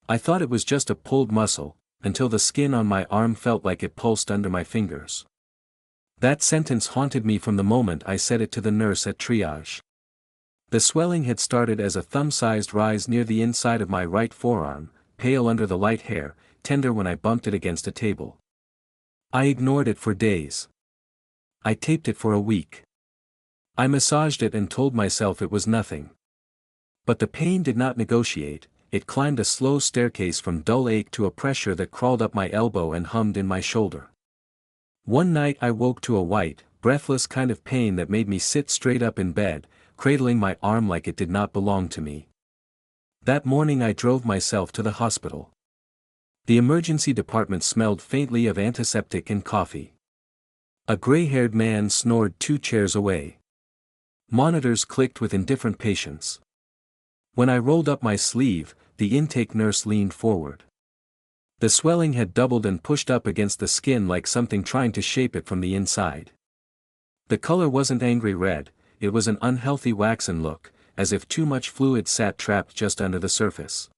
I thought it was just a pulled muscle, until the skin on my arm felt like it pulsed under my fingers. That sentence haunted me from the moment I said it to the nurse at triage. The swelling had started as a thumb-sized rise near the inside of my right forearm, pale under the light hair, tender when I bumped it against a table. I ignored it for days. I taped it for a week. I massaged it and told myself it was nothing. But the pain did not negotiate, it climbed a slow staircase from dull ache to a pressure that crawled up my elbow and hummed in my shoulder. One night I woke to a white, breathless kind of pain that made me sit straight up in bed, cradling my arm like it did not belong to me. That morning I drove myself to the hospital. The emergency department smelled faintly of antiseptic and coffee. A gray-haired man snored 2 chairs away. Monitors clicked with indifferent patience. When I rolled up my sleeve, the intake nurse leaned forward. The swelling had doubled and pushed up against the skin like something trying to shape it from the inside. The color wasn't angry red, it was an unhealthy waxen look, as if too much fluid sat trapped just under the surface.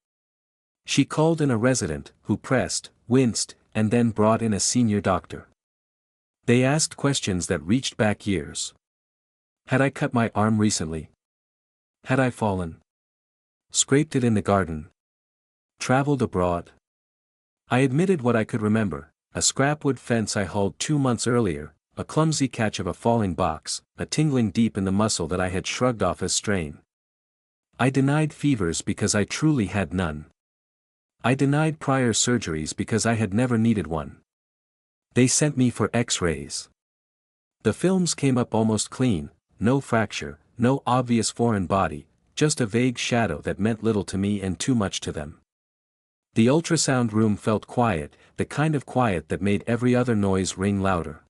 She called in a resident, who pressed, winced, and then brought in a senior doctor. They asked questions that reached back years. Had I cut my arm recently? Had I fallen? Scraped it in the garden? Traveled abroad? I admitted what I could remember: a scrapwood fence I hauled 2 months earlier, a clumsy catch of a falling box, a tingling deep in the muscle that I had shrugged off as strain. I denied fevers because I truly had none. I denied prior surgeries because I had never needed one. They sent me for X-rays. The films came up almost clean, no fracture, no obvious foreign body, just a vague shadow that meant little to me and too much to them. The ultrasound room felt quiet, the kind of quiet that made every other noise ring louder.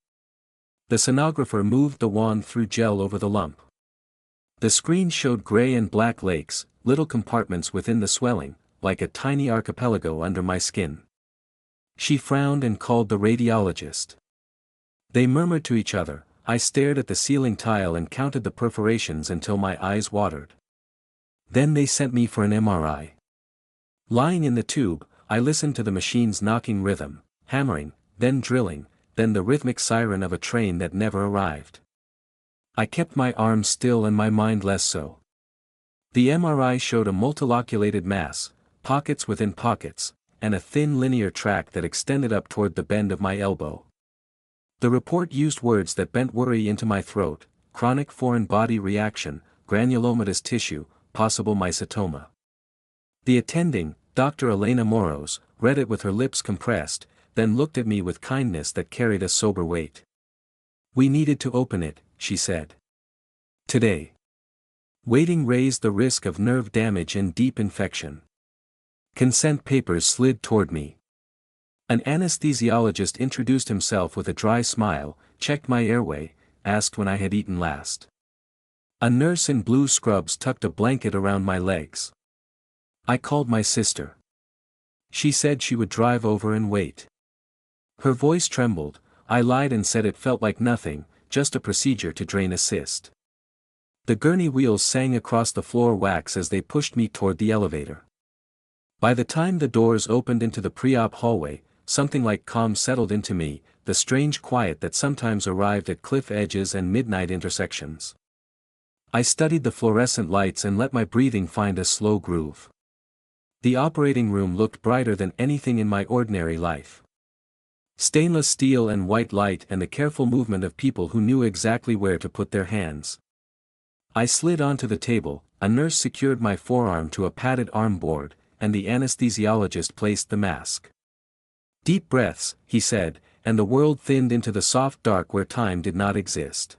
The sonographer moved the wand through gel over the lump. The screen showed gray and black lakes, little compartments within the swelling, like a tiny archipelago under my skin. She frowned and called the radiologist. They murmured to each other. I stared at the ceiling tile and counted the perforations until my eyes watered. Then they sent me for an MRI. Lying in the tube, I listened to the machine's knocking rhythm, hammering, then drilling, then the rhythmic siren of a train that never arrived. I kept my arms still and my mind less so. The MRI showed a multiloculated mass, pockets within pockets, and a thin linear track that extended up toward the bend of my elbow. The report used words that bent worry into my throat: chronic foreign body reaction, granulomatous tissue, possible mycetoma. The attending, Dr. Elena Moros, read it with her lips compressed, then looked at me with kindness that carried a sober weight. We needed to open it, she said. Today. Waiting raised the risk of nerve damage and deep infection. Consent papers slid toward me. An anesthesiologist introduced himself with a dry smile, checked my airway, asked when I had eaten last. A nurse in blue scrubs tucked a blanket around my legs. I called my sister. She said she would drive over and wait. Her voice trembled. I lied and said it felt like nothing, just a procedure to drain a cyst. The gurney wheels sang across the floor wax as they pushed me toward the elevator. By the time the doors opened into the pre-op hallway, something like calm settled into me, the strange quiet that sometimes arrived at cliff edges and midnight intersections. I studied the fluorescent lights and let my breathing find a slow groove. The operating room looked brighter than anything in my ordinary life. Stainless steel and white light and the careful movement of people who knew exactly where to put their hands. I slid onto the table, a nurse secured my forearm to a padded arm board, and the anesthesiologist placed the mask. Deep breaths, he said, and the world thinned into the soft dark where time did not exist.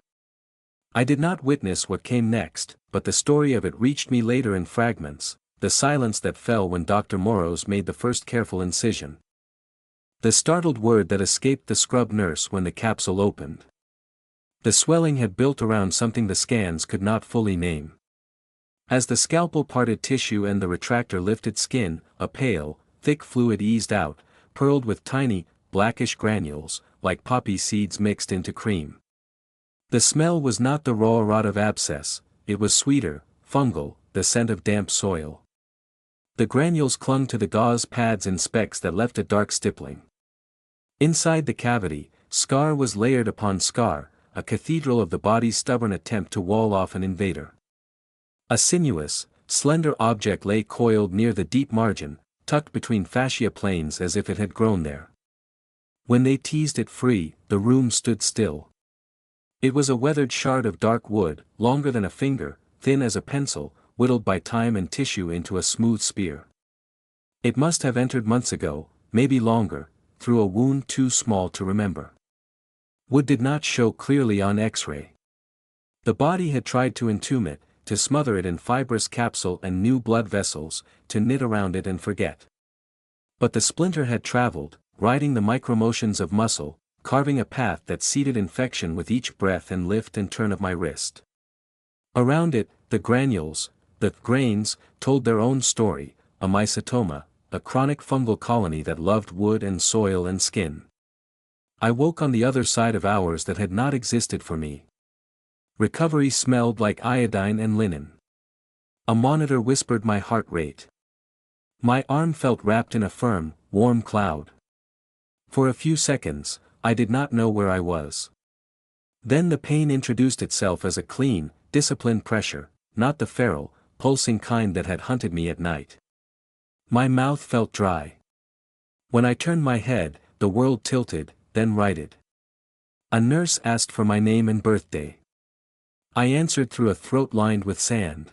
I did not witness what came next, but the story of it reached me later in fragments, the silence that fell when Dr. Moros made the first careful incision. The startled word that escaped the scrub nurse when the capsule opened. The swelling had built around something the scans could not fully name. As the scalpel parted tissue and the retractor lifted skin, a pale, thick fluid eased out, pearled with tiny, blackish granules, like poppy seeds mixed into cream. The smell was not the raw rot of abscess, it was sweeter, fungal, the scent of damp soil. The granules clung to the gauze pads in specks that left a dark stippling. Inside the cavity, scar was layered upon scar, a cathedral of the body's stubborn attempt to wall off an invader. A sinuous, slender object lay coiled near the deep margin, tucked between fascia planes as if it had grown there. When they teased it free, the room stood still. It was a weathered shard of dark wood, longer than a finger, thin as a pencil, whittled by time and tissue into a smooth spear. It must have entered months ago, maybe longer, through a wound too small to remember. Wood did not show clearly on X-ray. The body had tried to entomb it, to smother it in fibrous capsule and new blood vessels, to knit around it and forget. But the splinter had traveled, riding the micromotions of muscle, carving a path that seeded infection with each breath and lift and turn of my wrist. Around it, the granules, the grains, told their own story, a mycetoma, a chronic fungal colony that loved wood and soil and skin. I woke on the other side of hours that had not existed for me. Recovery smelled like iodine and linen. A monitor whispered my heart rate. My arm felt wrapped in a firm, warm cloud. For a few seconds, I did not know where I was. Then the pain introduced itself as a clean, disciplined pressure, not the feral, pulsing kind that had hunted me at night. My mouth felt dry. When I turned my head, the world tilted, then righted. A nurse asked for my name and birthday. I answered through a throat lined with sand.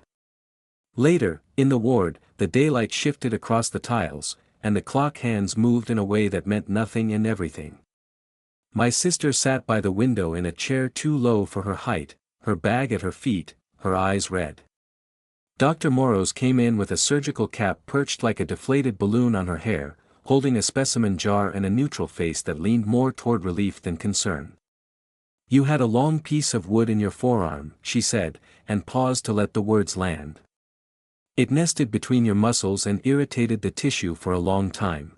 Later, in the ward, the daylight shifted across the tiles, and the clock hands moved in a way that meant nothing and everything. My sister sat by the window in a chair too low for her height, her bag at her feet, her eyes red. Dr. Moros came in with a surgical cap perched like a deflated balloon on her hair, holding a specimen jar and a neutral face that leaned more toward relief than concern. "You had a long piece of wood in your forearm," she said, and paused to let the words land. "It nested between your muscles and irritated the tissue for a long time.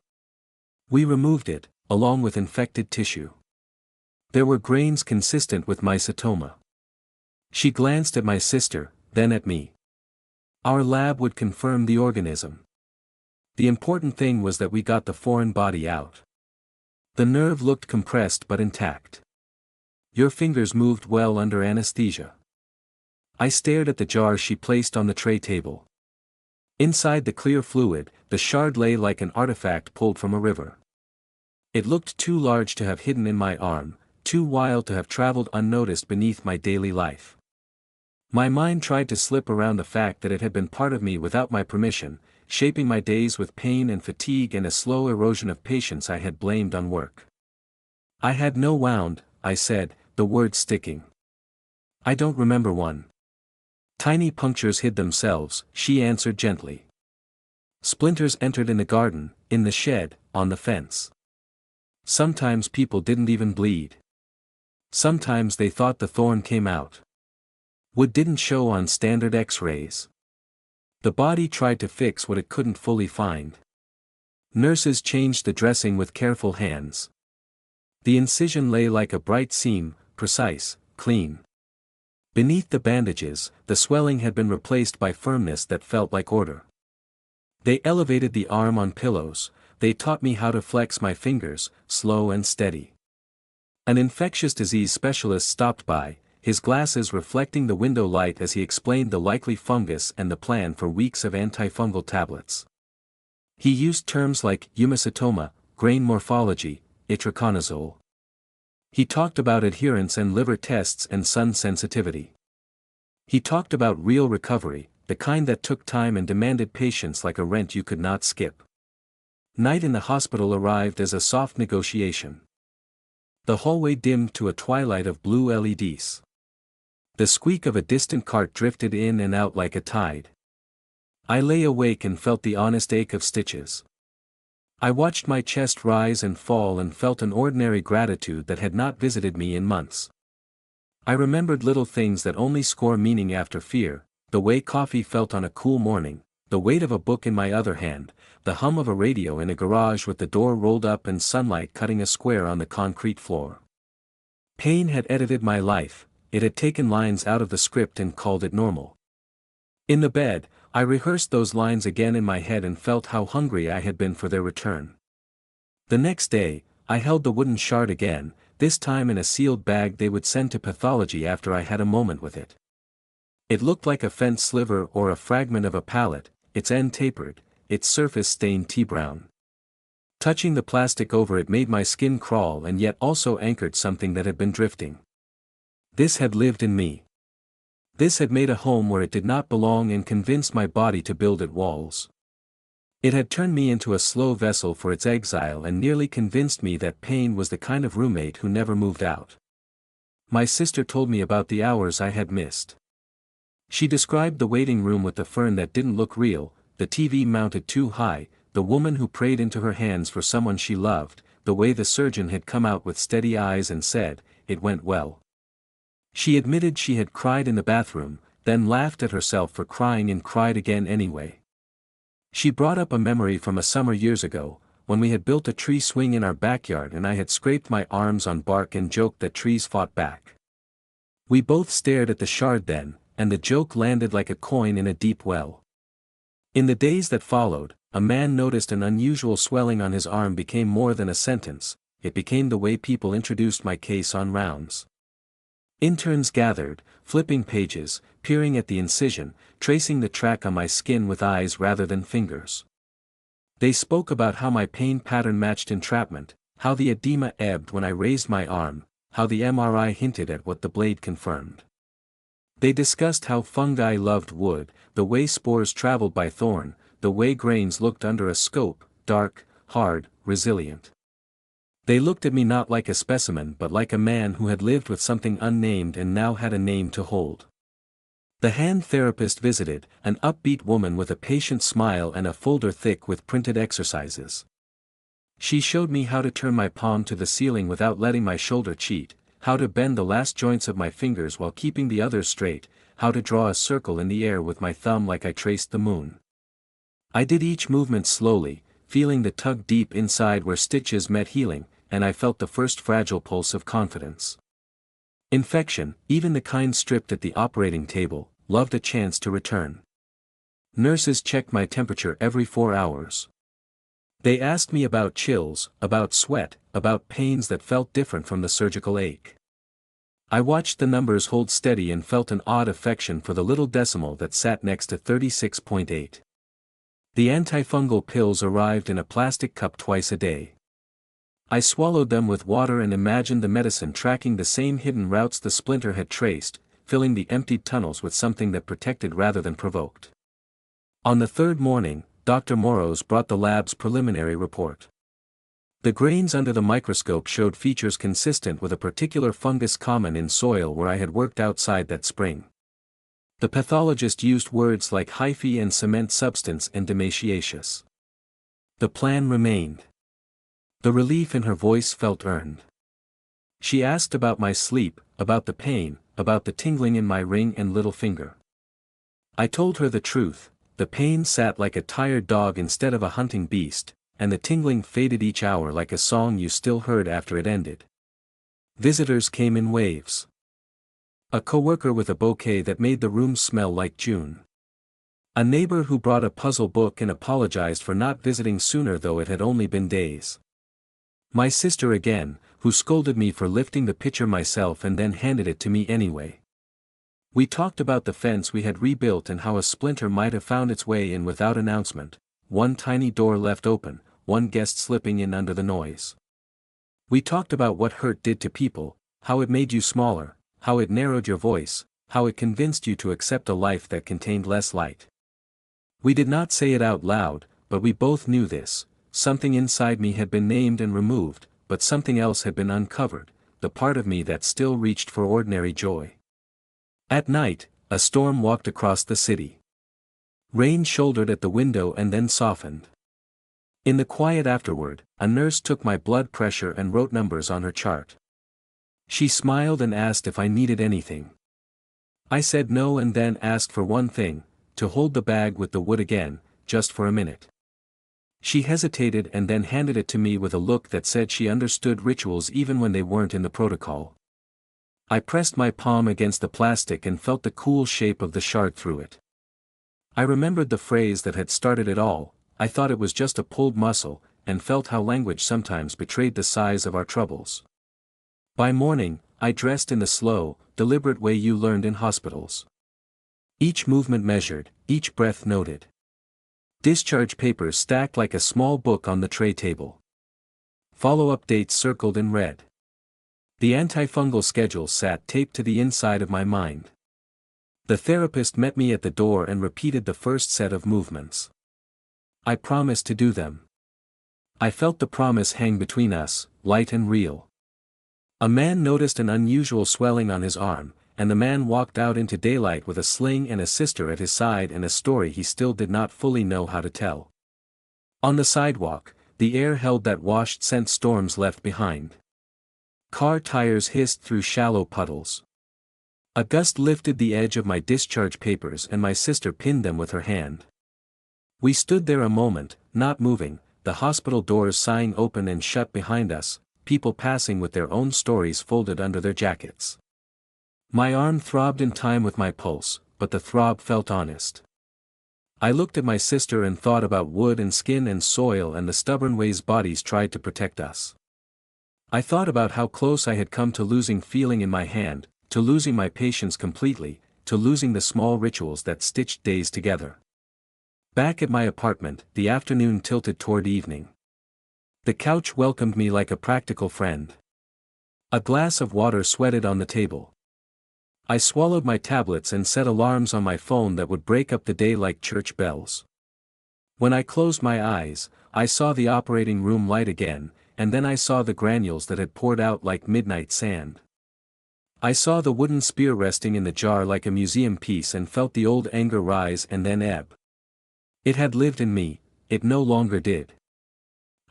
We removed it, along with infected tissue. There were grains consistent with mycetoma." She glanced at my sister, then at me. "Our lab would confirm the organism. The important thing was that we got the foreign body out. The nerve looked compressed but intact. Your fingers moved well under anesthesia." I stared at the jar she placed on the tray table. Inside the clear fluid, the shard lay like an artifact pulled from a river. It looked too large to have hidden in my arm, too wild to have traveled unnoticed beneath my daily life. My mind tried to slip around the fact that it had been part of me without my permission, shaping my days with pain and fatigue and a slow erosion of patience I had blamed on work. "I had no wound," I said, the words sticking. "I don't remember one." "Tiny punctures hid themselves," she answered gently. "Splinters entered in the garden, in the shed, on the fence. Sometimes people didn't even bleed. Sometimes they thought the thorn came out. Wood didn't show on standard X-rays. The body tried to fix what it couldn't fully find. Nurses changed the dressing with careful hands. The incision lay like a bright seam, precise, clean. Beneath the bandages, the swelling had been replaced by firmness that felt like order. They elevated the arm on pillows, they taught me how to flex my fingers, slow and steady. An infectious disease specialist stopped by, his glasses reflecting the window light as he explained the likely fungus and the plan for weeks of antifungal tablets. He used terms like eumycetoma, grain morphology, itraconazole. He talked about adherence and liver tests and sun sensitivity. He talked about real recovery, the kind that took time and demanded patience like a rent you could not skip. Night in the hospital arrived as a soft negotiation. The hallway dimmed to a twilight of blue LEDs. The squeak of a distant cart drifted in and out like a tide. I lay awake and felt the honest ache of stitches. I watched my chest rise and fall and felt an ordinary gratitude that had not visited me in months. I remembered little things that only score meaning after fear, the way coffee felt on a cool morning, the weight of a book in my other hand, the hum of a radio in a garage with the door rolled up and sunlight cutting a square on the concrete floor. Pain had edited my life, it had taken lines out of the script and called it normal. In the bed, I rehearsed those lines again in my head and felt how hungry I had been for their return. The next day, I held the wooden shard again, this time in a sealed bag they would send to pathology after I had a moment with it. It looked like a fence sliver or a fragment of a pallet, its end tapered, its surface stained tea-brown. Touching the plastic over it made my skin crawl and yet also anchored something that had been drifting. This had lived in me. This had made a home where it did not belong and convinced my body to build it walls. It had turned me into a slow vessel for its exile and nearly convinced me that pain was the kind of roommate who never moved out. My sister told me about the hours I had missed. She described the waiting room with the fern that didn't look real, the TV mounted too high, the woman who prayed into her hands for someone she loved, the way the surgeon had come out with steady eyes and said, "It went well." She admitted she had cried in the bathroom, then laughed at herself for crying and cried again anyway. She brought up a memory from a summer years ago, when we had built a tree swing in our backyard and I had scraped my arms on bark and joked that trees fought back. We both stared at the shard then, and the joke landed like a coin in a deep well. In the days that followed, a man noticed an unusual swelling on his arm became more than a sentence, it became the way people introduced my case on rounds. Interns gathered, flipping pages, peering at the incision, tracing the track on my skin with eyes rather than fingers. They spoke about how my pain pattern matched entrapment, how the edema ebbed when I raised my arm, how the MRI hinted at what the blade confirmed. They discussed how fungi loved wood, the way spores traveled by thorn, the way grains looked under a scope, dark, hard, resilient. They looked at me not like a specimen but like a man who had lived with something unnamed and now had a name to hold. The hand therapist visited, an upbeat woman with a patient smile and a folder thick with printed exercises. She showed me how to turn my palm to the ceiling without letting my shoulder cheat, how to bend the last joints of my fingers while keeping the others straight, how to draw a circle in the air with my thumb like I traced the moon. I did each movement slowly, feeling the tug deep inside where stitches met healing, and I felt the first fragile pulse of confidence. Infection, even the kind stripped at the operating table, loved a chance to return. Nurses checked my temperature every 4 hours. They asked me about chills, about sweat, about pains that felt different from the surgical ache. I watched the numbers hold steady and felt an odd affection for the little decimal that sat next to 36.8. The antifungal pills arrived in a plastic cup twice a day. I swallowed them with water and imagined the medicine tracking the same hidden routes the splinter had traced, filling the emptied tunnels with something that protected rather than provoked. On the third morning, Dr. Morrows brought the lab's preliminary report. The grains under the microscope showed features consistent with a particular fungus common in soil where I had worked outside that spring. The pathologist used words like hyphae and cement substance and dematiaceous. The plan remained. The relief in her voice felt earned. She asked about my sleep, about the pain, about the tingling in my ring and little finger. I told her the truth, the pain sat like a tired dog instead of a hunting beast, and the tingling faded each hour like a song you still heard after it ended. Visitors came in waves. A coworker with a bouquet that made the room smell like June. A neighbor who brought a puzzle book and apologized for not visiting sooner though it had only been days. My sister again, who scolded me for lifting the pitcher myself and then handed it to me anyway. We talked about the fence we had rebuilt and how a splinter might have found its way in without announcement, one tiny door left open, one guest slipping in under the noise. We talked about what hurt did to people, how it made you smaller, how it narrowed your voice, how it convinced you to accept a life that contained less light. We did not say it out loud, but we both knew this. Something inside me had been named and removed, but something else had been uncovered, the part of me that still reached for ordinary joy. At night, a storm walked across the city. Rain shouldered at the window and then softened. In the quiet afterward, a nurse took my blood pressure and wrote numbers on her chart. She smiled and asked if I needed anything. I said no and then asked for one thing, to hold the bag with the wood again, just for a minute. She hesitated and then handed it to me with a look that said she understood rituals even when they weren't in the protocol. I pressed my palm against the plastic and felt the cool shape of the shard through it. I remembered the phrase that had started it all, I thought it was just a pulled muscle, and felt how language sometimes betrayed the size of our troubles. By morning, I dressed in the slow, deliberate way you learned in hospitals. Each movement measured, each breath noted. Discharge papers stacked like a small book on the tray table. Follow-up dates circled in red. The antifungal schedule sat taped to the inside of my mind. The therapist met me at the door and repeated the first set of movements. I promised to do them. I felt the promise hang between us, light and real. A man noticed an unusual swelling on his arm, and the man walked out into daylight with a sling and a sister at his side and a story he still did not fully know how to tell. On the sidewalk, the air held that washed scent storms left behind. Car tires hissed through shallow puddles. A gust lifted the edge of my discharge papers and my sister pinned them with her hand. We stood there a moment, not moving, the hospital doors sighing open and shut behind us, people passing with their own stories folded under their jackets. My arm throbbed in time with my pulse, but the throb felt honest. I looked at my sister and thought about wood and skin and soil and the stubborn ways bodies tried to protect us. I thought about how close I had come to losing feeling in my hand, to losing my patience completely, to losing the small rituals that stitched days together. Back at my apartment, the afternoon tilted toward evening. The couch welcomed me like a practical friend. A glass of water sweated on the table. I swallowed my tablets and set alarms on my phone that would break up the day like church bells. When I closed my eyes, I saw the operating room light again, and then I saw the granules that had poured out like midnight sand. I saw the wooden spear resting in the jar like a museum piece and felt the old anger rise and then ebb. It had lived in me, it no longer did.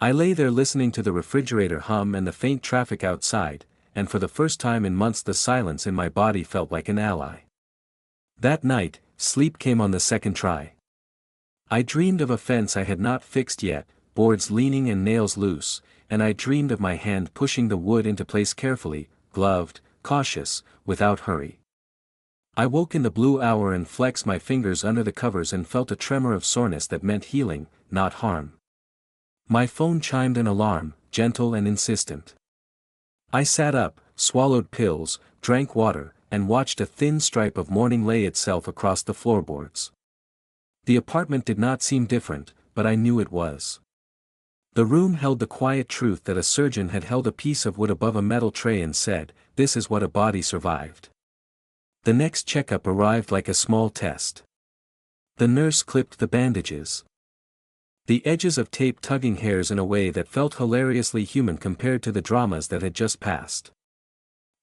I lay there listening to the refrigerator hum and the faint traffic outside, and for the first time in months the silence in my body felt like an ally. That night, sleep came on the second try. I dreamed of a fence I had not fixed yet, boards leaning and nails loose, and I dreamed of my hand pushing the wood into place carefully, gloved, cautious, without hurry. I woke in the blue hour and flexed my fingers under the covers and felt a tremor of soreness that meant healing, not harm. My phone chimed an alarm, gentle and insistent. I sat up, swallowed pills, drank water, and watched a thin stripe of morning lay itself across the floorboards. The apartment did not seem different, but I knew it was. The room held the quiet truth that a surgeon had held a piece of wood above a metal tray and said, "This is what a body survived." The next checkup arrived like a small test. The nurse clipped the bandages. The edges of tape tugging hairs in a way that felt hilariously human compared to the dramas that had just passed.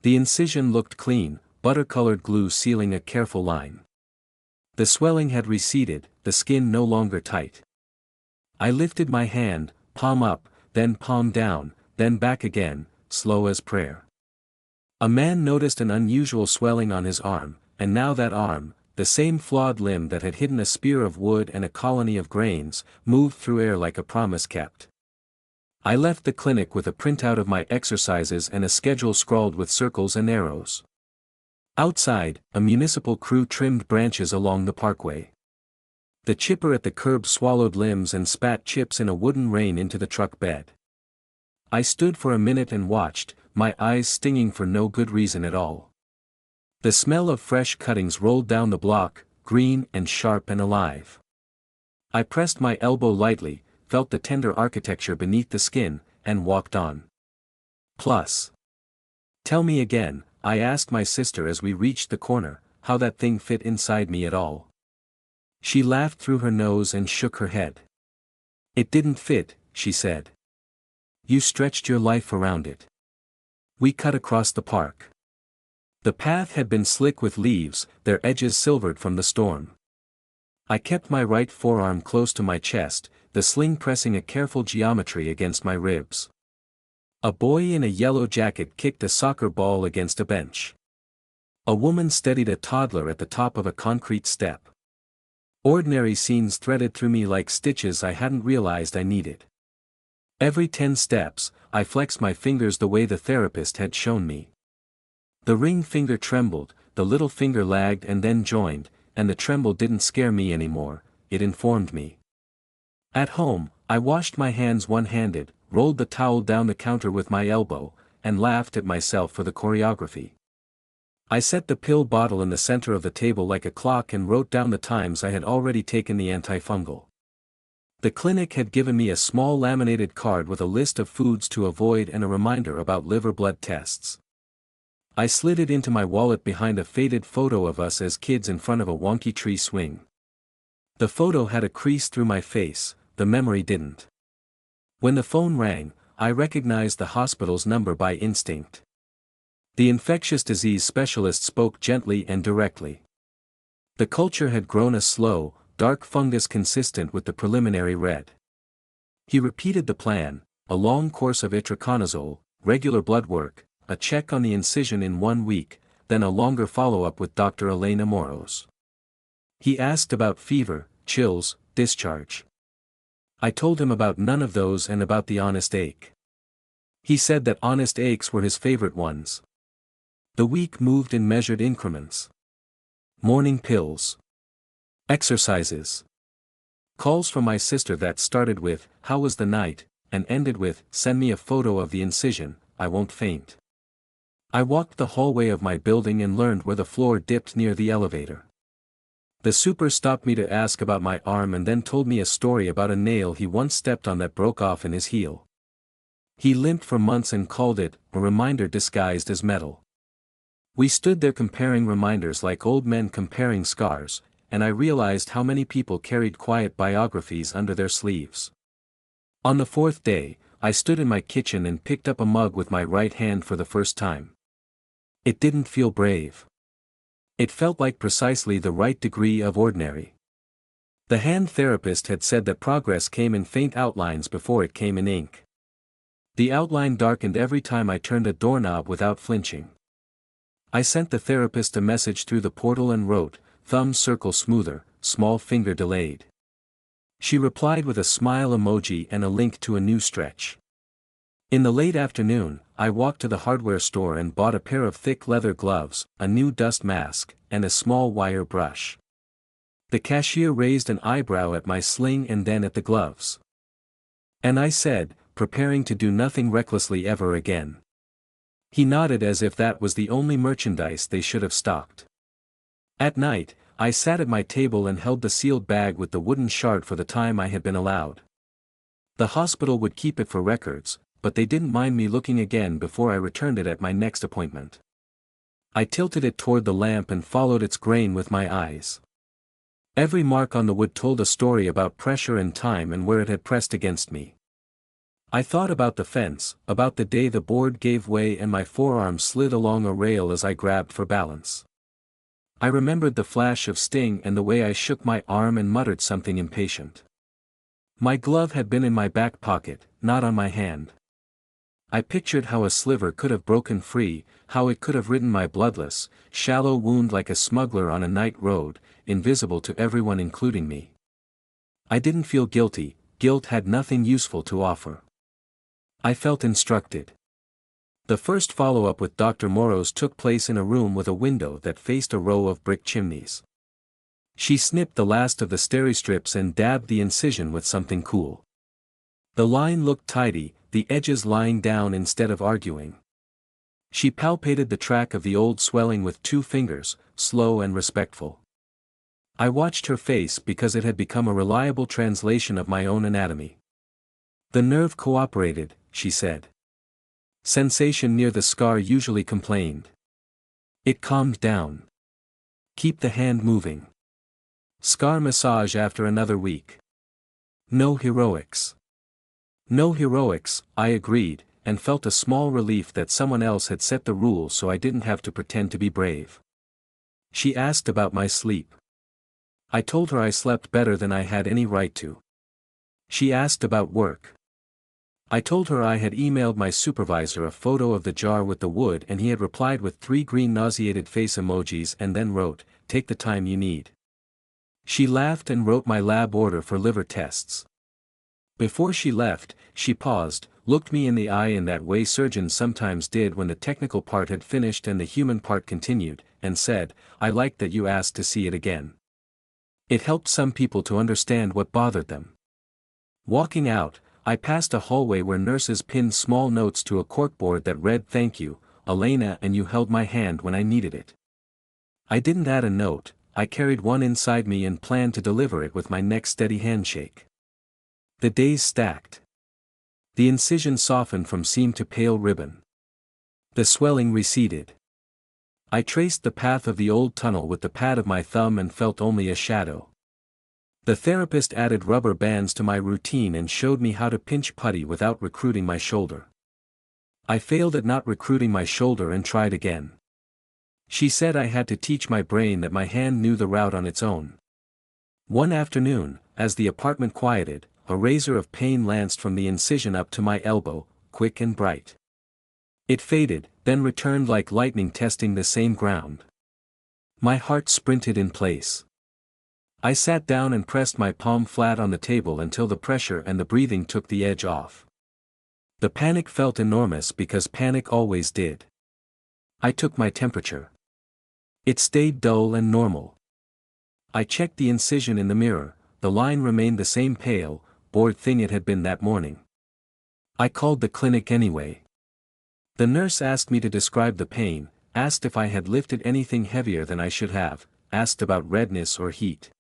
The incision looked clean, butter-colored glue sealing a careful line. The swelling had receded, the skin no longer tight. I lifted my hand, palm up, then palm down, then back again, slow as prayer. A man noticed an unusual swelling on his arm, and now that arm, the same flawed limb that had hidden a spear of wood and a colony of grains, moved through air like a promise kept. I left the clinic with a printout of my exercises and a schedule scrawled with circles and arrows. Outside, a municipal crew trimmed branches along the parkway. The chipper at the curb swallowed limbs and spat chips in a wooden rain into the truck bed. I stood for a minute and watched, my eyes stinging for no good reason at all. The smell of fresh cuttings rolled down the block, green and sharp and alive. I pressed my elbow lightly, felt the tender architecture beneath the skin, and walked on. Plus. Tell me again, I asked my sister as we reached the corner, how that thing fit inside me at all. She laughed through her nose and shook her head. It didn't fit, she said. You stretched your life around it. We cut across the park. The path had been slick with leaves, their edges silvered from the storm. I kept my right forearm close to my chest, the sling pressing a careful geometry against my ribs. A boy in a yellow jacket kicked a soccer ball against a bench. A woman steadied a toddler at the top of a concrete step. Ordinary scenes threaded through me like stitches I hadn't realized I needed. Every 10 steps, I flexed my fingers the way the therapist had shown me. The ring finger trembled, the little finger lagged and then joined, and the tremble didn't scare me anymore, it informed me. At home, I washed my hands one-handed, rolled the towel down the counter with my elbow, and laughed at myself for the choreography. I set the pill bottle in the center of the table like a clock and wrote down the times I had already taken the antifungal. The clinic had given me a small laminated card with a list of foods to avoid and a reminder about liver blood tests. I slid it into my wallet behind a faded photo of us as kids in front of a wonky tree swing. The photo had a crease through my face, the memory didn't. When the phone rang, I recognized the hospital's number by instinct. The infectious disease specialist spoke gently and directly. The culture had grown a slow, dark fungus consistent with the preliminary red. He repeated the plan: a long course of itraconazole, regular blood work, a check on the incision in 1 week, then a longer follow-up with Dr. Elena Moros. He asked about fever, chills, discharge. I told him about none of those and about the honest ache. He said that honest aches were his favorite ones. The week moved in measured increments. Morning pills. Exercises. Calls from my sister that started with, "How was the night?" and ended with, "Send me a photo of the incision, I won't faint." I walked the hallway of my building and learned where the floor dipped near the elevator. The super stopped me to ask about my arm and then told me a story about a nail he once stepped on that broke off in his heel. He limped for months and called it a reminder disguised as metal. We stood there comparing reminders like old men comparing scars, and I realized how many people carried quiet biographies under their sleeves. On the 4th day, I stood in my kitchen and picked up a mug with my right hand for the first time. It didn't feel brave. It felt like precisely the right degree of ordinary. The hand therapist had said that progress came in faint outlines before it came in ink. The outline darkened every time I turned a doorknob without flinching. I sent the therapist a message through the portal and wrote, "Thumb circle smoother, small finger delayed." She replied with a smile emoji and a link to a new stretch. In the late afternoon, I walked to the hardware store and bought a pair of thick leather gloves, a new dust mask, and a small wire brush. The cashier raised an eyebrow at my sling and then at the gloves. And I said, "Preparing to do nothing recklessly ever again." He nodded as if that was the only merchandise they should have stocked. At night, I sat at my table and held the sealed bag with the wooden shard for the time I had been allowed. The hospital would keep it for records, but they didn't mind me looking again before I returned it at my next appointment. I tilted it toward the lamp and followed its grain with my eyes. Every mark on the wood told a story about pressure and time and where it had pressed against me. I thought about the fence, about the day the board gave way and my forearm slid along a rail as I grabbed for balance. I remembered the flash of sting and the way I shook my arm and muttered something impatient. My glove had been in my back pocket, not on my hand. I pictured how a sliver could have broken free, how it could have ridden my bloodless, shallow wound like a smuggler on a night road, invisible to everyone including me. I didn't feel guilty, guilt had nothing useful to offer. I felt instructed. The first follow-up with Dr. Moros took place in a room with a window that faced a row of brick chimneys. She snipped the last of the steri-strips and dabbed the incision with something cool. The line looked tidy, the edges lying down instead of arguing. She palpated the track of the old swelling with 2 fingers, slow and respectful. I watched her face because it had become a reliable translation of my own anatomy. "The nerve cooperated," she said. "Sensation near the scar usually complained. It calmed down. Keep the hand moving. Scar massage after another week. No heroics." "No heroics," I agreed, and felt a small relief that someone else had set the rules so I didn't have to pretend to be brave. She asked about my sleep. I told her I slept better than I had any right to. She asked about work. I told her I had emailed my supervisor a photo of the jar with the wood and he had replied with 3 green nauseated face emojis and then wrote, "Take the time you need." She laughed and wrote my lab order for liver tests. Before she left, she paused, looked me in the eye in that way surgeons sometimes did when the technical part had finished and the human part continued, and said, "I liked that you asked to see it again." It helped some people to understand what bothered them. Walking out, I passed a hallway where nurses pinned small notes to a corkboard that read, "Thank you, Elena, and you held my hand when I needed it." I didn't add a note, I carried one inside me and planned to deliver it with my next steady handshake. The days stacked. The incision softened from seam to pale ribbon. The swelling receded. I traced the path of the old tunnel with the pad of my thumb and felt only a shadow. The therapist added rubber bands to my routine and showed me how to pinch putty without recruiting my shoulder. I failed at not recruiting my shoulder and tried again. She said I had to teach my brain that my hand knew the route on its own. One afternoon, as the apartment quieted, a razor of pain lanced from the incision up to my elbow, quick and bright. It faded, then returned like lightning testing the same ground. My heart sprinted in place. I sat down and pressed my palm flat on the table until the pressure and the breathing took the edge off. The panic felt enormous because panic always did. I took my temperature. It stayed dull and normal. I checked the incision in the mirror, the line remained the same pale, bored thing it had been that morning. I called the clinic anyway. The nurse asked me to describe the pain, asked if I had lifted anything heavier than I should have, asked about redness or heat.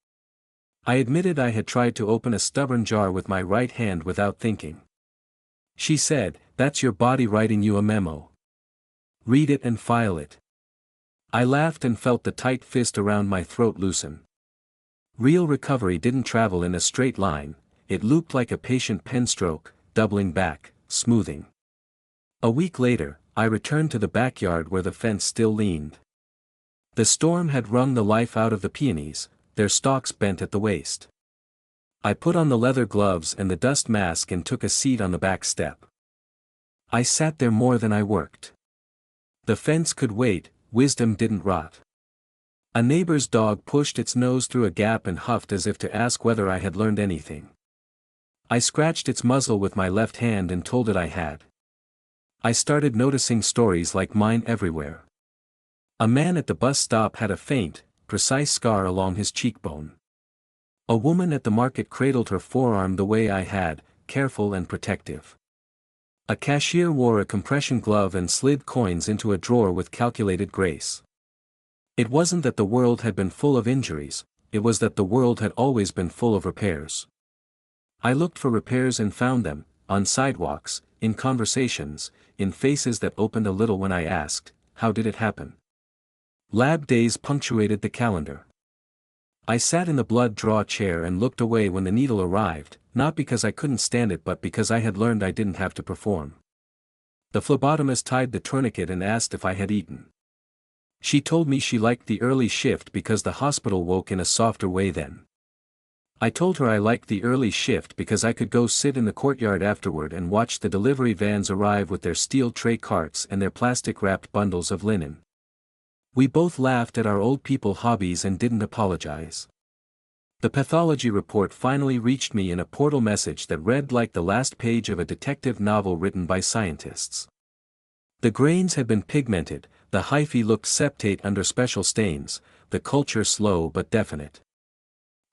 I admitted I had tried to open a stubborn jar with my right hand without thinking. She said, "That's your body writing you a memo. Read it and file it." I laughed and felt the tight fist around my throat loosen. Real recovery didn't travel in a straight line, it looped like a patient pen stroke, doubling back, smoothing. A week later, I returned to the backyard where the fence still leaned. The storm had wrung the life out of the peonies, their stalks bent at the waist. I put on the leather gloves and the dust mask and took a seat on the back step. I sat there more than I worked. The fence could wait, wisdom didn't rot. A neighbor's dog pushed its nose through a gap and huffed as if to ask whether I had learned anything. I scratched its muzzle with my left hand and told it I had. I started noticing stories like mine everywhere. A man at the bus stop had a faint, precise scar along his cheekbone. A woman at the market cradled her forearm the way I had, careful and protective. A cashier wore a compression glove and slid coins into a drawer with calculated grace. It wasn't that the world had been full of injuries, it was that the world had always been full of repairs. I looked for repairs and found them, on sidewalks, in conversations, in faces that opened a little when I asked, "How did it happen?" Lab days punctuated the calendar. I sat in the blood draw chair and looked away when the needle arrived, not because I couldn't stand it but because I had learned I didn't have to perform. The phlebotomist tied the tourniquet and asked if I had eaten. She told me she liked the early shift because the hospital woke in a softer way then. I told her I liked the early shift because I could go sit in the courtyard afterward and watch the delivery vans arrive with their steel tray carts and their plastic-wrapped bundles of linen. We both laughed at our old people hobbies and didn't apologize. The pathology report finally reached me in a portal message that read like the last page of a detective novel written by scientists. The grains had been pigmented, the hyphae looked septate under special stains, the culture slow but definite.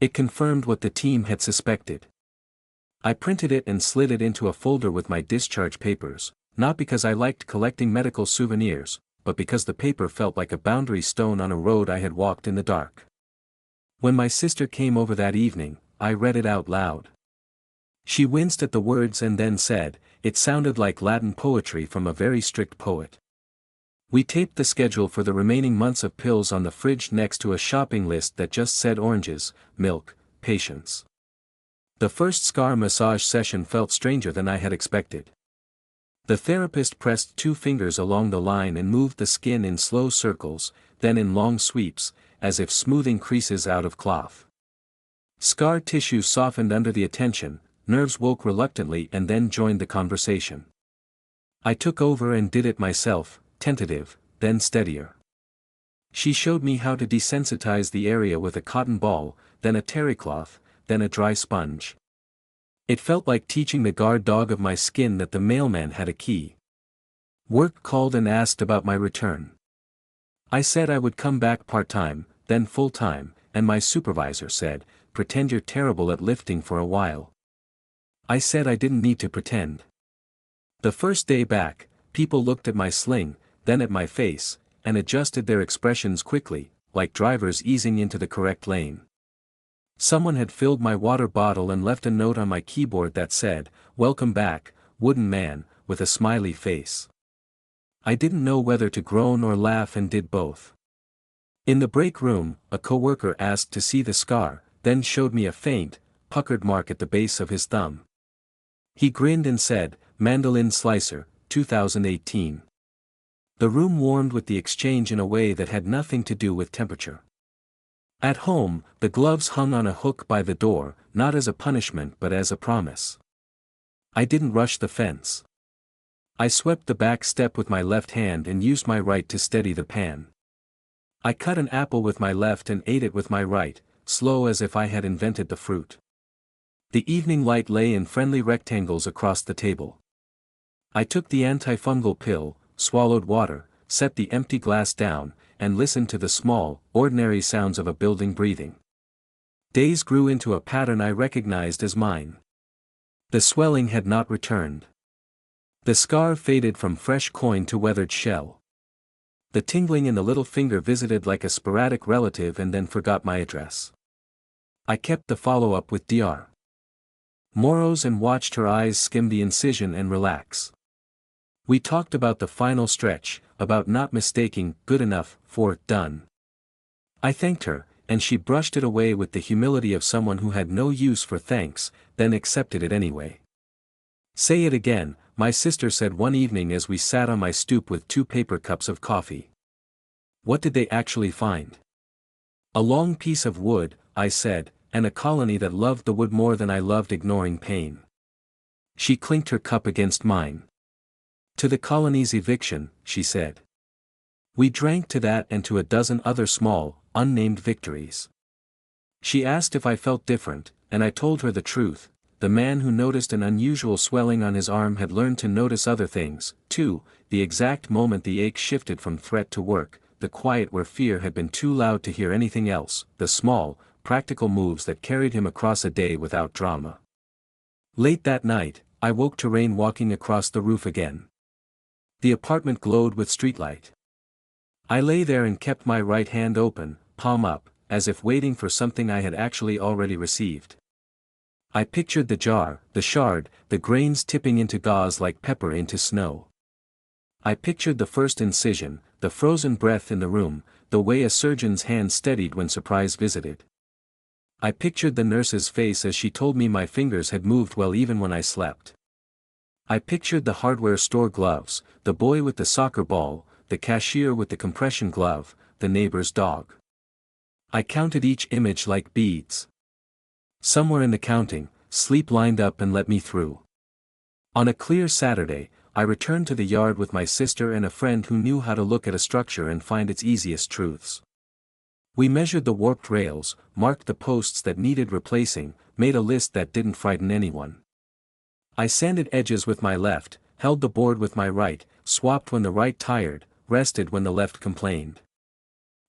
It confirmed what the team had suspected. I printed it and slid it into a folder with my discharge papers, not because I liked collecting medical souvenirs, but because the paper felt like a boundary stone on a road I had walked in the dark. When my sister came over that evening, I read it out loud. She winced at the words and then said, it sounded like Latin poetry from a very strict poet. We taped the schedule for the remaining months of pills on the fridge next to a shopping list that just said oranges, milk, patience. The first scar massage session felt stranger than I had expected. The therapist pressed 2 fingers along the line and moved the skin in slow circles, then in long sweeps, as if smoothing creases out of cloth. Scar tissue softened under the attention, nerves woke reluctantly and then joined the conversation. I took over and did it myself, tentative, then steadier. She showed me how to desensitize the area with a cotton ball, then a terry cloth, then a dry sponge. It felt like teaching the guard dog of my skin that the mailman had a key. Work called and asked about my return. I said I would come back part-time, then full-time, and my supervisor said, "Pretend you're terrible at lifting for a while." I said I didn't need to pretend. The first day back, people looked at my sling, then at my face, and adjusted their expressions quickly, like drivers easing into the correct lane. Someone had filled my water bottle and left a note on my keyboard that said, "Welcome back, wooden man," with a smiley face. I didn't know whether to groan or laugh and did both. In the break room, a coworker asked to see the scar, then showed me a faint, puckered mark at the base of his thumb. He grinned and said, "Mandolin Slicer, 2018. The room warmed with the exchange in a way that had nothing to do with temperature. At home, the gloves hung on a hook by the door, not as a punishment but as a promise. I didn't rush the fence. I swept the back step with my left hand and used my right to steady the pan. I cut an apple with my left and ate it with my right, slow as if I had invented the fruit. The evening light lay in friendly rectangles across the table. I took the antifungal pill, swallowed water, set the empty glass down, and listened to the small, ordinary sounds of a building breathing. Days grew into a pattern I recognized as mine. The swelling had not returned. The scar faded from fresh coin to weathered shell. The tingling in the little finger visited like a sporadic relative and then forgot my address. I kept the follow-up with Dr. Morrows and watched her eyes skim the incision and relax. We talked about the final stretch, about not mistaking good enough for done. I thanked her, and she brushed it away with the humility of someone who had no use for thanks, then accepted it anyway. "Say it again," my sister said one evening as we sat on my stoop with 2 paper cups of coffee. "What did they actually find?" "A long piece of wood," I said, "and a colony that loved the wood more than I loved ignoring pain." She clinked her cup against mine. "To the colony's eviction," she said. We drank to that and to a dozen other small, unnamed victories. She asked if I felt different, and I told her the truth. The man who noticed an unusual swelling on his arm had learned to notice other things, too, the exact moment the ache shifted from threat to work, the quiet where fear had been too loud to hear anything else, the small, practical moves that carried him across a day without drama. Late that night, I woke to rain walking across the roof again. The apartment glowed with streetlight. I lay there and kept my right hand open, palm up, as if waiting for something I had actually already received. I pictured the jar, the shard, the grains tipping into gauze like pepper into snow. I pictured the first incision, the frozen breath in the room, the way a surgeon's hand steadied when surprise visited. I pictured the nurse's face as she told me my fingers had moved well even when I slept. I pictured the hardware store gloves, the boy with the soccer ball, the cashier with the compression glove, the neighbor's dog. I counted each image like beads. Somewhere in the counting, sleep lined up and let me through. On a clear Saturday, I returned to the yard with my sister and a friend who knew how to look at a structure and find its easiest truths. We measured the warped rails, marked the posts that needed replacing, made a list that didn't frighten anyone. I sanded edges with my left, held the board with my right, swapped when the right tired, rested when the left complained.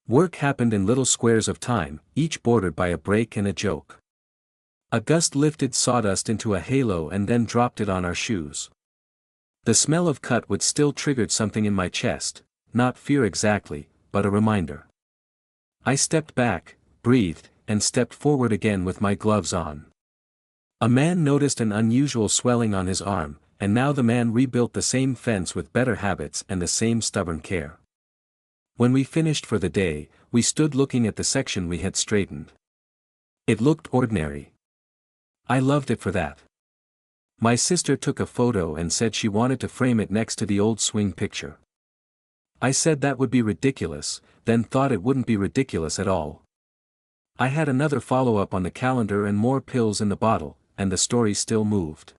Work happened in little squares of time, each bordered by a break and a joke. A gust lifted sawdust into a halo and then dropped it on our shoes. The smell of cut wood still triggered something in my chest, not fear exactly, but a reminder. I stepped back, breathed, and stepped forward again with my gloves on. A man noticed an unusual swelling on his arm, and now the man rebuilt the same fence with better habits and the same stubborn care. When we finished for the day, we stood looking at the section we had straightened. It looked ordinary. I loved it for that. My sister took a photo and said she wanted to frame it next to the old swing picture. I said that would be ridiculous, then thought it wouldn't be ridiculous at all. I had another follow-up on the calendar and more pills in the bottle, and the story still moved.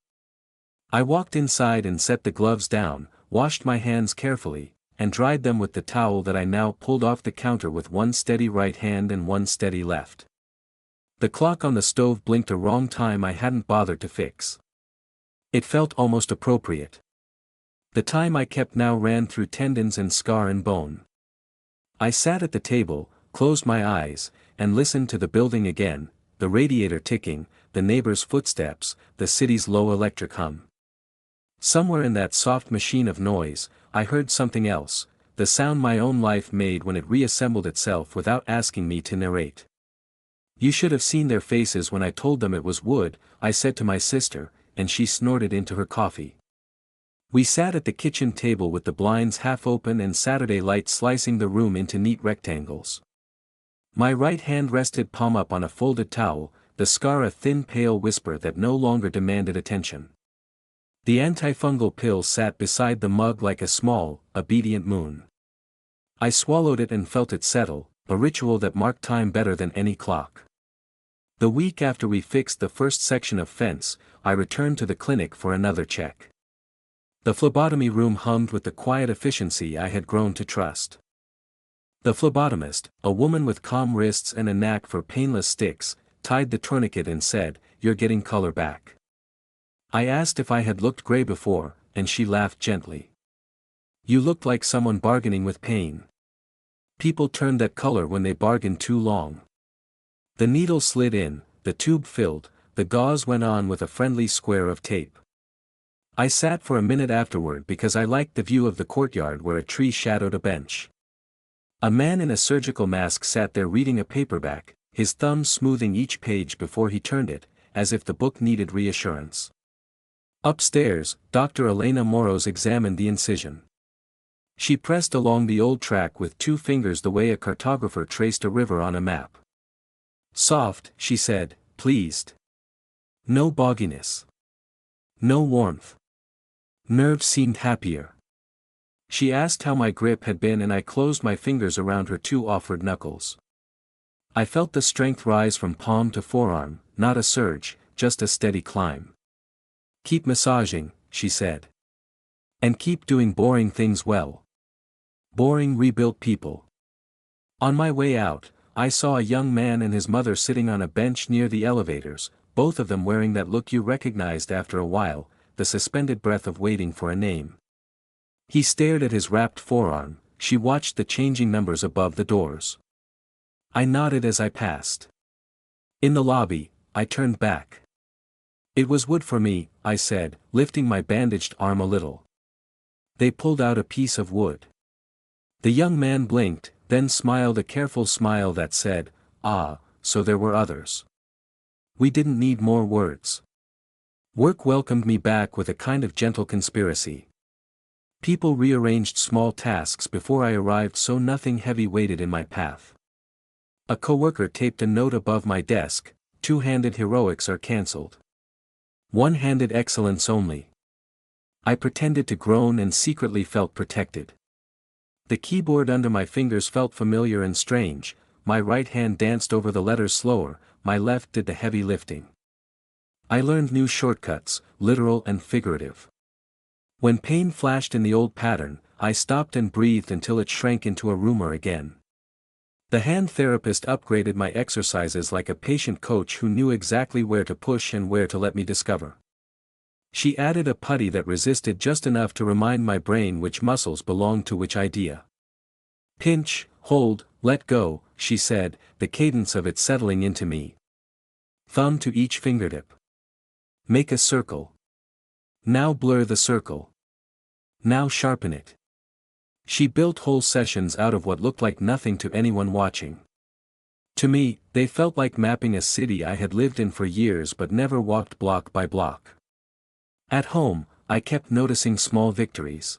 I walked inside and set the gloves down, washed my hands carefully, and dried them with the towel that I now pulled off the counter with one steady right hand and one steady left. The clock on the stove blinked a wrong time I hadn't bothered to fix. It felt almost appropriate. The time I kept now ran through tendons and scar and bone. I sat at the table, closed my eyes, and listened to the building again, the radiator ticking, the neighbor's footsteps, the city's low electric hum. Somewhere in that soft machine of noise, I heard something else, the sound my own life made when it reassembled itself without asking me to narrate. "You should have seen their faces when I told them it was wood," I said to my sister, and she snorted into her coffee. We sat at the kitchen table with the blinds half open and Saturday light slicing the room into neat rectangles. My right hand rested palm up on a folded towel, the scar a thin pale whisper that no longer demanded attention. The antifungal pill sat beside the mug like a small, obedient moon. I swallowed it and felt it settle, a ritual that marked time better than any clock. The week after we fixed the first section of fence, I returned to the clinic for another check. The phlebotomy room hummed with the quiet efficiency I had grown to trust. The phlebotomist, a woman with calm wrists and a knack for painless sticks, tied the tourniquet and said, "You're getting color back." I asked if I had looked gray before, and she laughed gently. "You looked like someone bargaining with pain. People turned that color when they bargained too long." The needle slid in, the tube filled, the gauze went on with a friendly square of tape. I sat for a minute afterward because I liked the view of the courtyard where a tree shadowed a bench. A man in a surgical mask sat there reading a paperback, his thumb smoothing each page before he turned it, as if the book needed reassurance. Upstairs, Dr. Elena Moros examined the incision. She pressed along the old track with 2 fingers the way a cartographer traced a river on a map. "Soft," she said, pleased. "No bogginess. No warmth." Nerves seemed happier. She asked how my grip had been and I closed my fingers around her 2 offered knuckles. I felt the strength rise from palm to forearm, not a surge, just a steady climb. "Keep massaging," she said. "And keep doing boring things well. Boring rebuilt people." On my way out, I saw a young man and his mother sitting on a bench near the elevators, both of them wearing that look you recognized after a while, the suspended breath of waiting for a name. He stared at his wrapped forearm, she watched the changing numbers above the doors. I nodded as I passed. In the lobby, I turned back. "It was wood for me," I said, lifting my bandaged arm a little. They pulled out a piece of wood. The young man blinked, then smiled a careful smile that said, "Ah, so there were others." We didn't need more words. Work welcomed me back with a kind of gentle conspiracy. People rearranged small tasks before I arrived so nothing heavy waited in my path. A coworker taped a note above my desk, "Two-handed heroics are cancelled. One-handed excellence only." I pretended to groan and secretly felt protected. The keyboard under my fingers felt familiar and strange, my right hand danced over the letters slower, my left did the heavy lifting. I learned new shortcuts, literal and figurative. When pain flashed in the old pattern, I stopped and breathed until it shrank into a rumor again. The hand therapist upgraded my exercises like a patient coach who knew exactly where to push and where to let me discover. She added a putty that resisted just enough to remind my brain which muscles belonged to which idea. "Pinch, hold, let go," she said, the cadence of it settling into me. "Thumb to each fingertip. Make a circle. Now blur the circle. Now sharpen it." She built whole sessions out of what looked like nothing to anyone watching. To me, they felt like mapping a city I had lived in for years but never walked block by block. At home, I kept noticing small victories.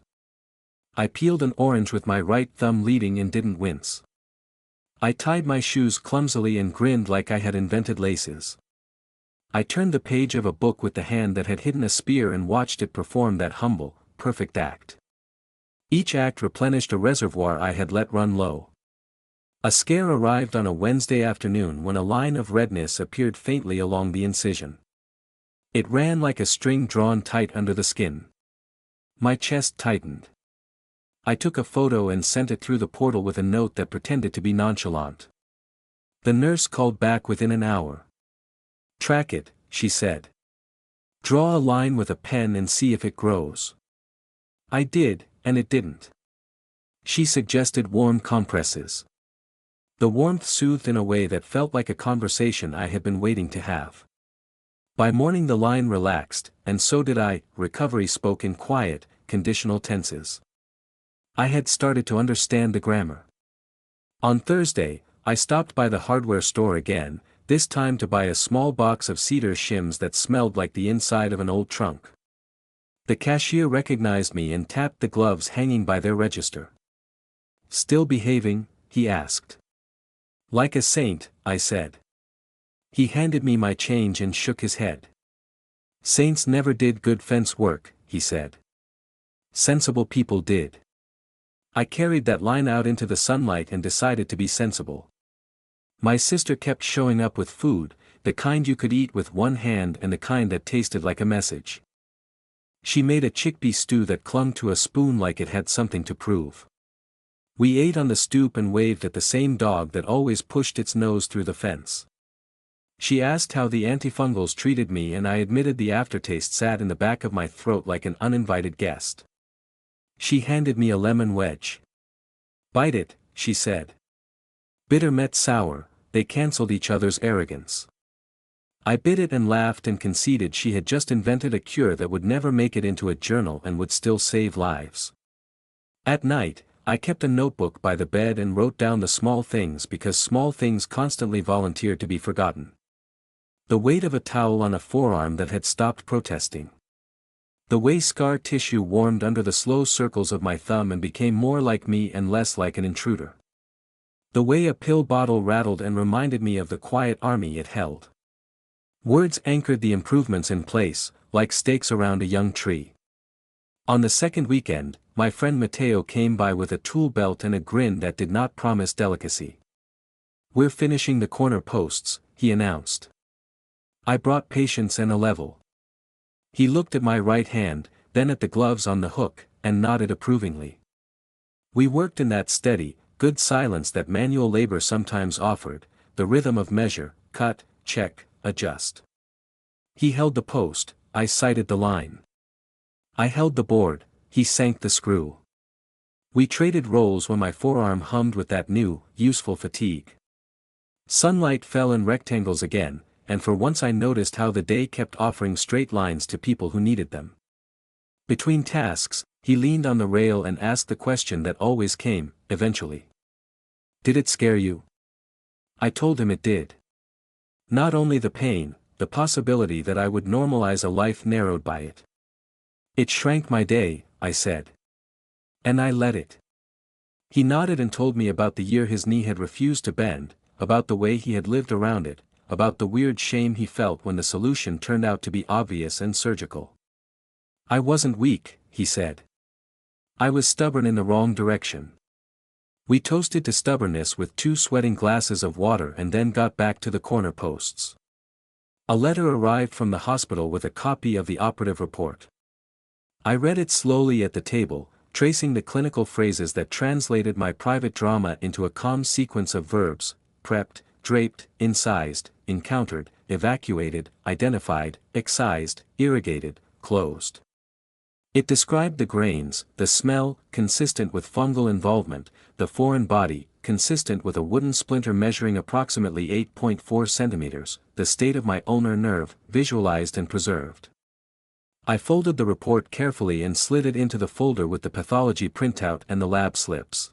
I peeled an orange with my right thumb leading and didn't wince. I tied my shoes clumsily and grinned like I had invented laces. I turned the page of a book with the hand that had hidden a spear and watched it perform that humble, perfect act. Each act replenished a reservoir I had let run low. A scare arrived on a Wednesday afternoon when a line of redness appeared faintly along the incision. It ran like a string drawn tight under the skin. My chest tightened. I took a photo and sent it through the portal with a note that pretended to be nonchalant. The nurse called back within an hour. "Track it," she said. "Draw a line with a pen and see if it grows." I did, and it didn't. She suggested warm compresses. The warmth soothed in a way that felt like a conversation I had been waiting to have. By morning the line relaxed, and so did I. Recovery spoke in quiet, conditional tenses. I had started to understand the grammar. On Thursday, I stopped by the hardware store again, this time to buy a small box of cedar shims that smelled like the inside of an old trunk. The cashier recognized me and tapped the gloves hanging by their register. "Still behaving?" he asked. "Like a saint," I said. He handed me my change and shook his head. "Saints never did good fence work," he said. "Sensible people did." I carried that line out into the sunlight and decided to be sensible. My sister kept showing up with food, the kind you could eat with one hand and the kind that tasted like a message. She made a chickpea stew that clung to a spoon like it had something to prove. We ate on the stoop and waved at the same dog that always pushed its nose through the fence. She asked how the antifungals treated me and I admitted the aftertaste sat in the back of my throat like an uninvited guest. She handed me a lemon wedge. "Bite it," she said. Bitter met sour, they cancelled each other's arrogance. I bit it and laughed and conceded she had just invented a cure that would never make it into a journal and would still save lives. At night, I kept a notebook by the bed and wrote down the small things because small things constantly volunteered to be forgotten. The weight of a towel on a forearm that had stopped protesting. The way scar tissue warmed under the slow circles of my thumb and became more like me and less like an intruder. The way a pill bottle rattled and reminded me of the quiet army it held. Words anchored the improvements in place, like stakes around a young tree. On the second weekend, my friend Matteo came by with a tool belt and a grin that did not promise delicacy. "We're finishing the corner posts," he announced. I brought patience and a level. He looked at my right hand, then at the gloves on the hook, and nodded approvingly. We worked in that steady, good silence that manual labor sometimes offered, the rhythm of measure, cut, check, adjust. He held the post, I sighted the line. I held the board, he sank the screw. We traded roles when my forearm hummed with that new, useful fatigue. Sunlight fell in rectangles again, and for once I noticed how the day kept offering straight lines to people who needed them. Between tasks, he leaned on the rail and asked the question that always came, eventually. "Did it scare you?" I told him it did. Not only the pain, the possibility that I would normalize a life narrowed by it. "It shrank my day," I said. And I let it. He nodded and told me about the year his knee had refused to bend, about the way he had lived around it, about the weird shame he felt when the solution turned out to be obvious and surgical. "I wasn't weak," he said. "I was stubborn in the wrong direction." We toasted to stubbornness with 2 sweating glasses of water and then got back to the corner posts. A letter arrived from the hospital with a copy of the operative report. I read it slowly at the table, tracing the clinical phrases that translated my private drama into a calm sequence of verbs: prepped, draped, incised, encountered, evacuated, identified, excised, irrigated, closed. It described the grains, the smell, consistent with fungal involvement, the foreign body, consistent with a wooden splinter measuring approximately 8.4 centimeters, the state of my ulnar nerve, visualized and preserved. I folded the report carefully and slid it into the folder with the pathology printout and the lab slips.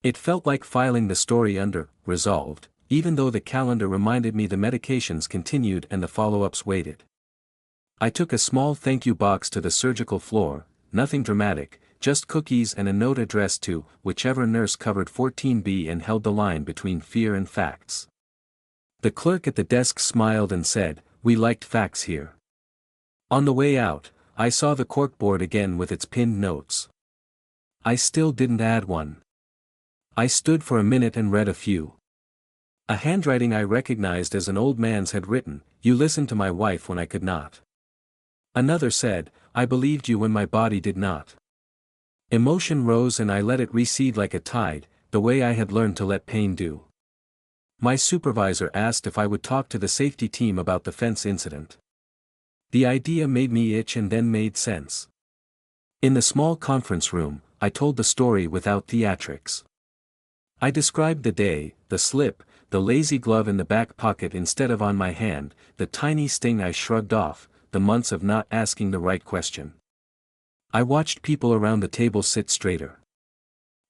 It felt like filing the story under resolved, even though the calendar reminded me the medications continued and the follow-ups waited. I took a small thank you box to the surgical floor, nothing dramatic, just cookies and a note addressed to whichever nurse covered 14B and held the line between fear and facts. The clerk at the desk smiled and said, "We liked facts here." On the way out, I saw the corkboard again with its pinned notes. I still didn't add one. I stood for a minute and read a few. A handwriting I recognized as an old man's had written, "You listened to my wife when I could not." Another said, "I believed you when my body did not." Emotion rose and I let it recede like a tide, the way I had learned to let pain do. My supervisor asked if I would talk to the safety team about the fence incident. The idea made me itch and then made sense. In the small conference room, I told the story without theatrics. I described the day, the slip, the lazy glove in the back pocket instead of on my hand, the tiny sting I shrugged off, the months of not asking the right question. I watched people around the table sit straighter.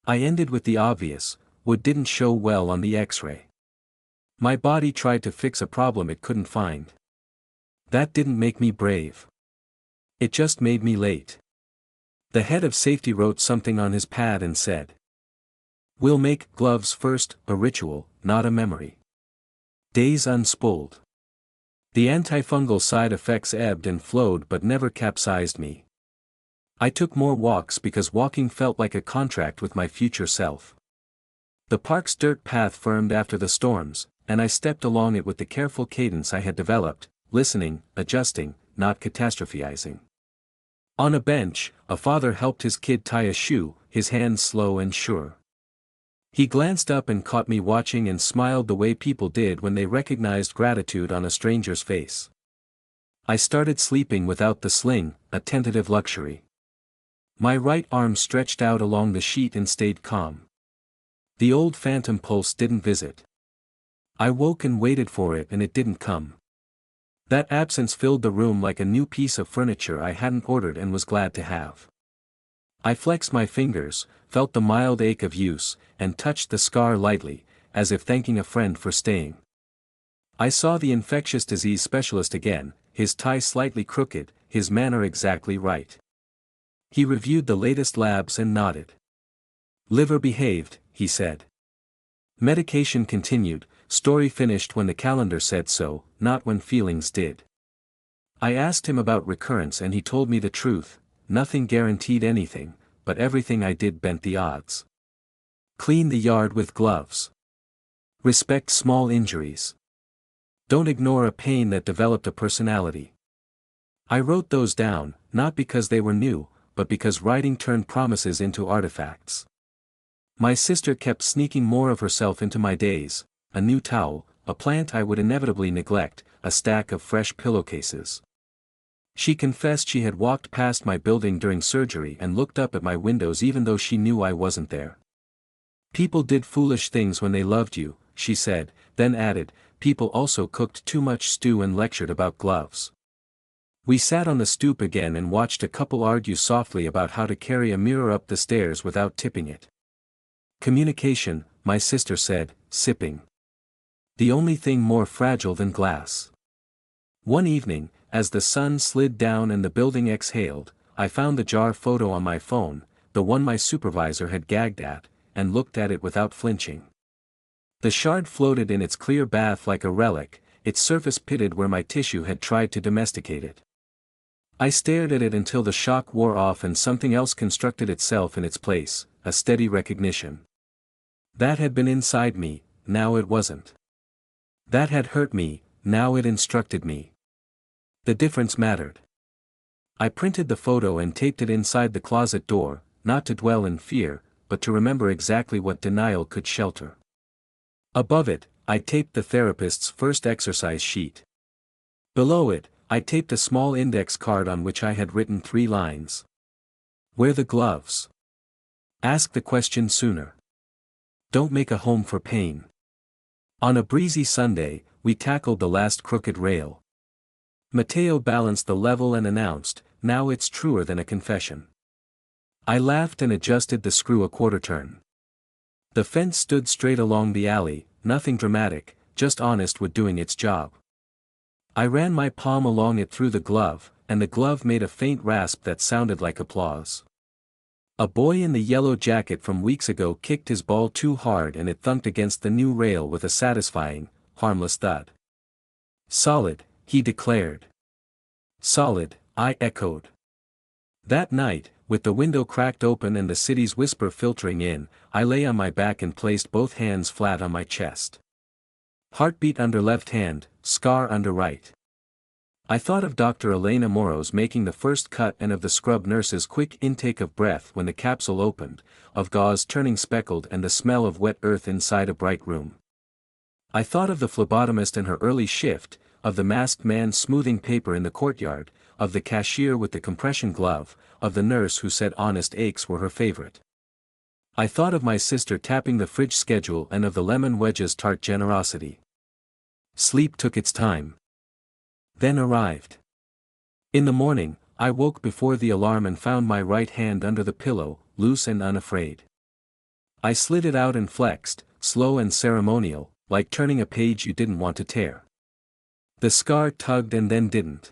I ended with the obvious: wood didn't show well on the X-ray. My body tried to fix a problem it couldn't find. That didn't make me brave. It just made me late. The head of safety wrote something on his pad and said, "We'll make gloves first, a ritual, not a memory." Days unspooled. The antifungal side effects ebbed and flowed but never capsized me. I took more walks because walking felt like a contract with my future self. The park's dirt path firmed after the storms, and I stepped along it with the careful cadence I had developed, listening, adjusting, not catastrophizing. On a bench, a father helped his kid tie a shoe, his hands slow and sure. He glanced up and caught me watching and smiled the way people did when they recognized gratitude on a stranger's face. I started sleeping without the sling, a tentative luxury. My right arm stretched out along the sheet and stayed calm. The old phantom pulse didn't visit. I woke and waited for it and it didn't come. That absence filled the room like a new piece of furniture I hadn't ordered and was glad to have. I flexed my fingers, felt the mild ache of use, and touched the scar lightly, as if thanking a friend for staying. I saw the infectious disease specialist again, his tie slightly crooked, his manner exactly right. He reviewed the latest labs and nodded. "Liver behaved," he said. Medication continued, story finished when the calendar said so, not when feelings did. I asked him about recurrence and he told me the truth: nothing guaranteed anything, but everything I did bent the odds. Clean the yard with gloves. Respect small injuries. Don't ignore a pain that developed a personality. I wrote those down, not because they were new, but because writing turned promises into artifacts. My sister kept sneaking more of herself into my days: a new towel, a plant I would inevitably neglect, a stack of fresh pillowcases. She confessed she had walked past my building during surgery and looked up at my windows even though she knew I wasn't there. "People did foolish things when they loved you," she said, then added, "people also cooked too much stew and lectured about gloves." We sat on the stoop again and watched a couple argue softly about how to carry a mirror up the stairs without tipping it. "Communication," my sister said, sipping. "The only thing more fragile than glass." One evening, as the sun slid down and the building exhaled, I found the jar photo on my phone, the one my supervisor had gagged at, and looked at it without flinching. The shard floated in its clear bath like a relic, its surface pitted where my tissue had tried to domesticate it. I stared at it until the shock wore off and something else constructed itself in its place, a steady recognition. That had been inside me, now it wasn't. That had hurt me, now it instructed me. The difference mattered. I printed the photo and taped it inside the closet door, not to dwell in fear, but to remember exactly what denial could shelter. Above it, I taped the therapist's first exercise sheet. Below it, I taped a small index card on which I had written 3 lines. Wear the gloves. Ask the question sooner. Don't make a home for pain. On a breezy Sunday, we tackled the last crooked rail. Mateo balanced the level and announced, "Now it's truer than a confession." I laughed and adjusted the screw a quarter turn. The fence stood straight along the alley, nothing dramatic, just honest wood doing its job. I ran my palm along it through the glove, and the glove made a faint rasp that sounded like applause. A boy in the yellow jacket from weeks ago kicked his ball too hard and it thunked against the new rail with a satisfying, harmless thud. "Solid," he declared. "Solid," I echoed. That night, with the window cracked open and the city's whisper filtering in, I lay on my back and placed both hands flat on my chest. Heartbeat under left hand, scar under right. I thought of Dr. Elena Moros making the first cut and of the scrub nurse's quick intake of breath when the capsule opened, of gauze turning speckled and the smell of wet earth inside a bright room. I thought of the phlebotomist and her early shift, of the masked man smoothing paper in the courtyard, of the cashier with the compression glove, of the nurse who said honest aches were her favorite. I thought of my sister tapping the fridge schedule and of the lemon wedge's tart generosity. Sleep took its time. Then arrived. In the morning, I woke before the alarm and found my right hand under the pillow, loose and unafraid. I slid it out and flexed, slow and ceremonial, like turning a page you didn't want to tear. The scar tugged and then didn't.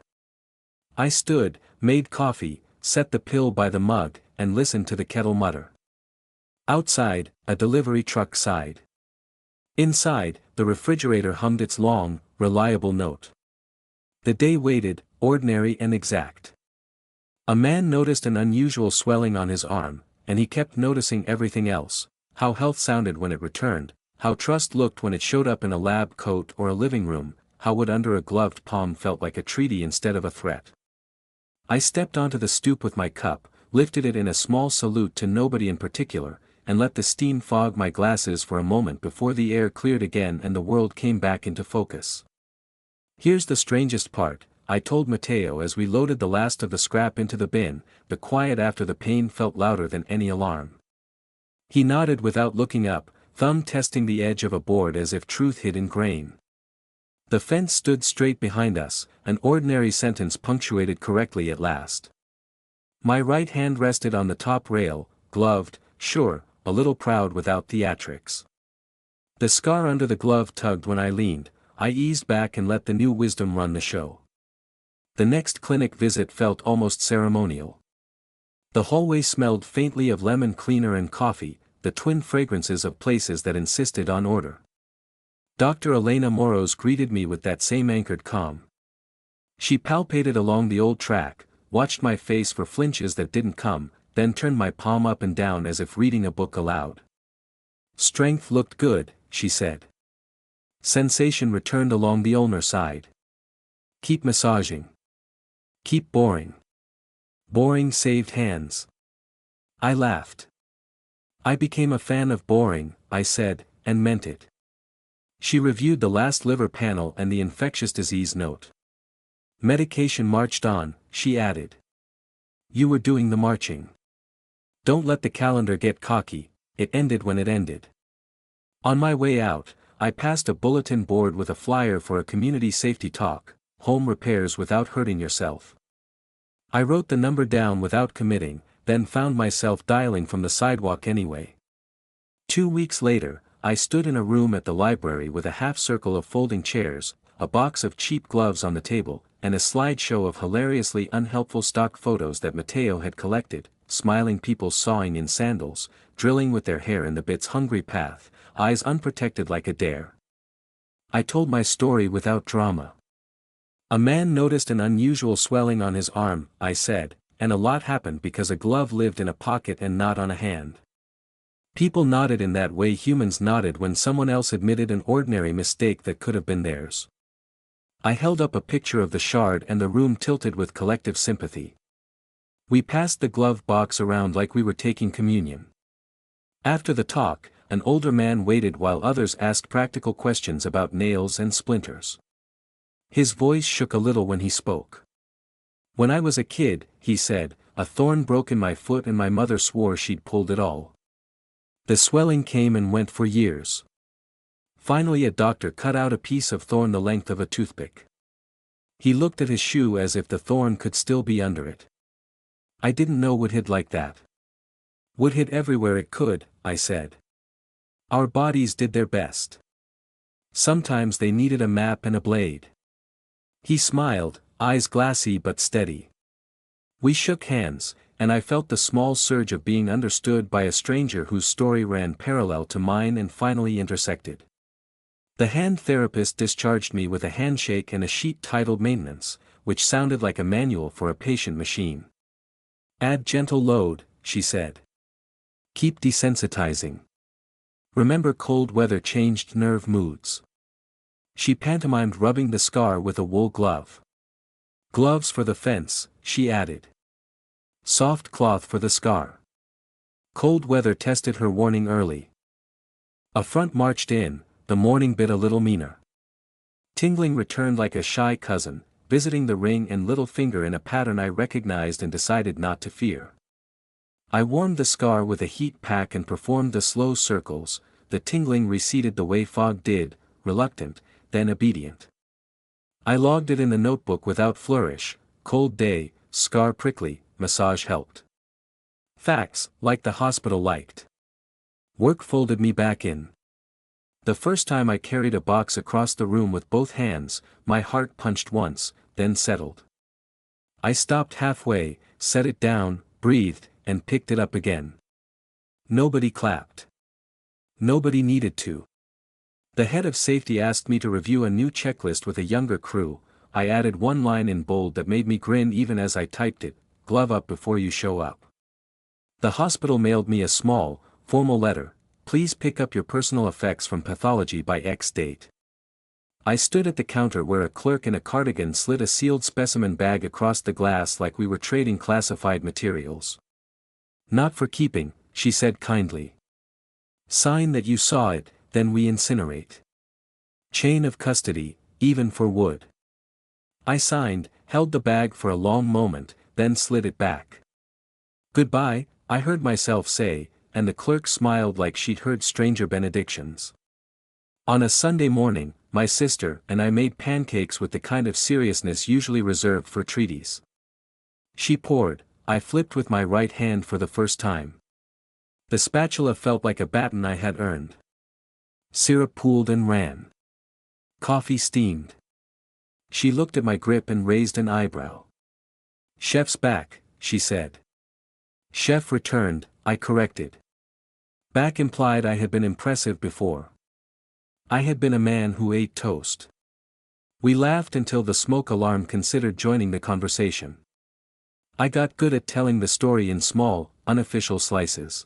I stood, made coffee, set the pill by the mug, and listened to the kettle mutter. Outside, a delivery truck sighed. Inside, the refrigerator hummed its long, reliable note. The day waited, ordinary and exact. A man noticed an unusual swelling on his arm, and he kept noticing everything else: how health sounded when it returned, how trust looked when it showed up in a lab coat or a living room, how wood under a gloved palm felt like a treaty instead of a threat. I stepped onto the stoop with my cup, lifted it in a small salute to nobody in particular, and let the steam fog my glasses for a moment before the air cleared again and the world came back into focus. Here's the strangest part, I told Matteo as we loaded the last of the scrap into the bin. The quiet after the pain felt louder than any alarm. He nodded without looking up, thumb testing the edge of a board as if truth hid in grain. The fence stood straight behind us, an ordinary sentence punctuated correctly at last. My right hand rested on the top rail, gloved, sure, a little proud without theatrics. The scar under the glove tugged when I leaned. I eased back and let the new wisdom run the show. The next clinic visit felt almost ceremonial. The hallway smelled faintly of lemon cleaner and coffee, the twin fragrances of places that insisted on order. Dr. Elena Moros greeted me with that same anchored calm. She palpated along the old track, watched my face for flinches that didn't come, then turned my palm up and down as if reading a book aloud. Strength looked good, she said. Sensation returned along the ulnar side. Keep massaging. Keep boring. Boring saved hands. I laughed. I became a fan of boring, I said, and meant it. She reviewed the last liver panel and the infectious disease note. Medication marched on, she added. You were doing the marching. Don't let the calendar get cocky, it ended when it ended. On my way out, I passed a bulletin board with a flyer for a community safety talk, home repairs without hurting yourself. I wrote the number down without committing, then found myself dialing from the sidewalk anyway. 2 weeks later, I stood in a room at the library with a half-circle of folding chairs, a box of cheap gloves on the table, and a slideshow of hilariously unhelpful stock photos that Matteo had collected, smiling people sawing in sandals, drilling with their hair in the bit's hungry path, eyes unprotected like a dare. I told my story without drama. A man noticed an unusual swelling on his arm, I said, and a lot happened because a glove lived in a pocket and not on a hand. People nodded in that way humans nodded when someone else admitted an ordinary mistake that could have been theirs. I held up a picture of the shard and the room tilted with collective sympathy. We passed the glove box around like we were taking communion. After the talk, an older man waited while others asked practical questions about nails and splinters. His voice shook a little when he spoke. When I was a kid, he said, a thorn broke in my foot and my mother swore she'd pulled it all. The swelling came and went for years. Finally a doctor cut out a piece of thorn the length of a toothpick. He looked at his shoe as if the thorn could still be under it. I didn't know wood hid like that. Wood hid everywhere it could, I said. Our bodies did their best. Sometimes they needed a map and a blade. He smiled, eyes glassy but steady. We shook hands, and I felt the small surge of being understood by a stranger whose story ran parallel to mine and finally intersected. The hand therapist discharged me with a handshake and a sheet titled Maintenance, which sounded like a manual for a patient machine. Add gentle load, she said. Keep desensitizing. Remember cold weather changed nerve moods. She pantomimed rubbing the scar with a wool glove. Gloves for the fence, she added. Soft cloth for the scar. Cold weather tested her warning early. A front marched in, the morning bit a little meaner. Tingling returned like a shy cousin, visiting the ring and little finger in a pattern I recognized and decided not to fear. I warmed the scar with a heat pack and performed the slow circles. The tingling receded the way fog did, reluctant, then obedient. I logged it in the notebook without flourish: cold day, scar prickly, massage helped. Facts, like the hospital liked. Work folded me back in. The first time I carried a box across the room with both hands, my heart punched once, then settled. I stopped halfway, set it down, breathed, and picked it up again. Nobody clapped. Nobody needed to. The head of safety asked me to review a new checklist with a younger crew. I added one line in bold that made me grin even as I typed it: glove up before you show up. The hospital mailed me a small, formal letter: please pick up your personal effects from pathology by X date. I stood at the counter where a clerk in a cardigan slid a sealed specimen bag across the glass like we were trading classified materials. Not for keeping, she said kindly. Sign that you saw it, then we incinerate. Chain of custody, even for wood. I signed, held the bag for a long moment, then slid it back. Goodbye, I heard myself say, and the clerk smiled like she'd heard stranger benedictions. On a Sunday morning, my sister and I made pancakes with the kind of seriousness usually reserved for treaties. She poured, I flipped with my right hand for the first time. The spatula felt like a baton I had earned. Syrup pooled and ran. Coffee steamed. She looked at my grip and raised an eyebrow. Chef's back, she said. Chef returned, I corrected. Back implied I had been impressive before. I had been a man who ate toast. We laughed until the smoke alarm considered joining the conversation. I got good at telling the story in small, unofficial slices.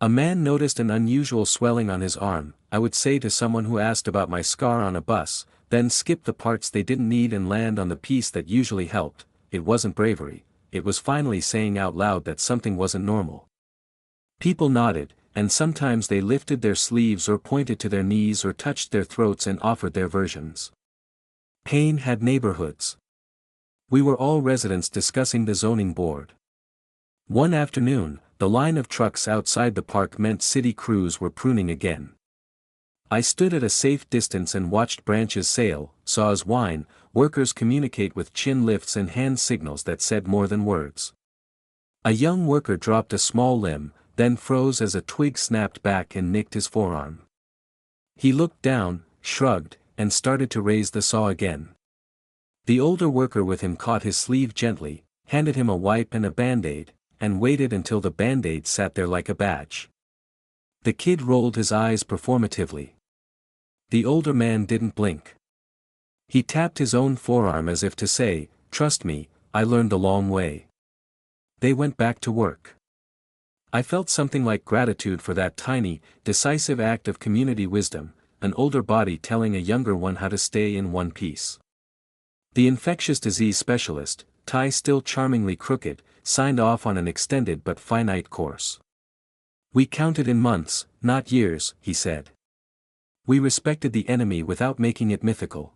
A man noticed an unusual swelling on his arm, I would say to someone who asked about my scar on a bus, then skip the parts they didn't need and land on the piece that usually helped. It wasn't bravery, it was finally saying out loud that something wasn't normal. People nodded, and sometimes they lifted their sleeves or pointed to their knees or touched their throats and offered their versions. Pain had neighborhoods. We were all residents discussing the zoning board. One afternoon, the line of trucks outside the park meant city crews were pruning again. I stood at a safe distance and watched branches sail, saws whine, workers communicate with chin lifts and hand signals that said more than words. A young worker dropped a small limb, then froze as a twig snapped back and nicked his forearm. He looked down, shrugged, and started to raise the saw again. The older worker with him caught his sleeve gently, handed him a wipe and a band-aid, and waited until the band-aid sat there like a badge. The kid rolled his eyes performatively. The older man didn't blink. He tapped his own forearm as if to say, trust me, I learned the long way. They went back to work. I felt something like gratitude for that tiny, decisive act of community wisdom, an older body telling a younger one how to stay in one piece. The infectious disease specialist, tie still charmingly crooked, signed off on an extended but finite course. We counted in months, not years, he said. We respected the enemy without making it mythical.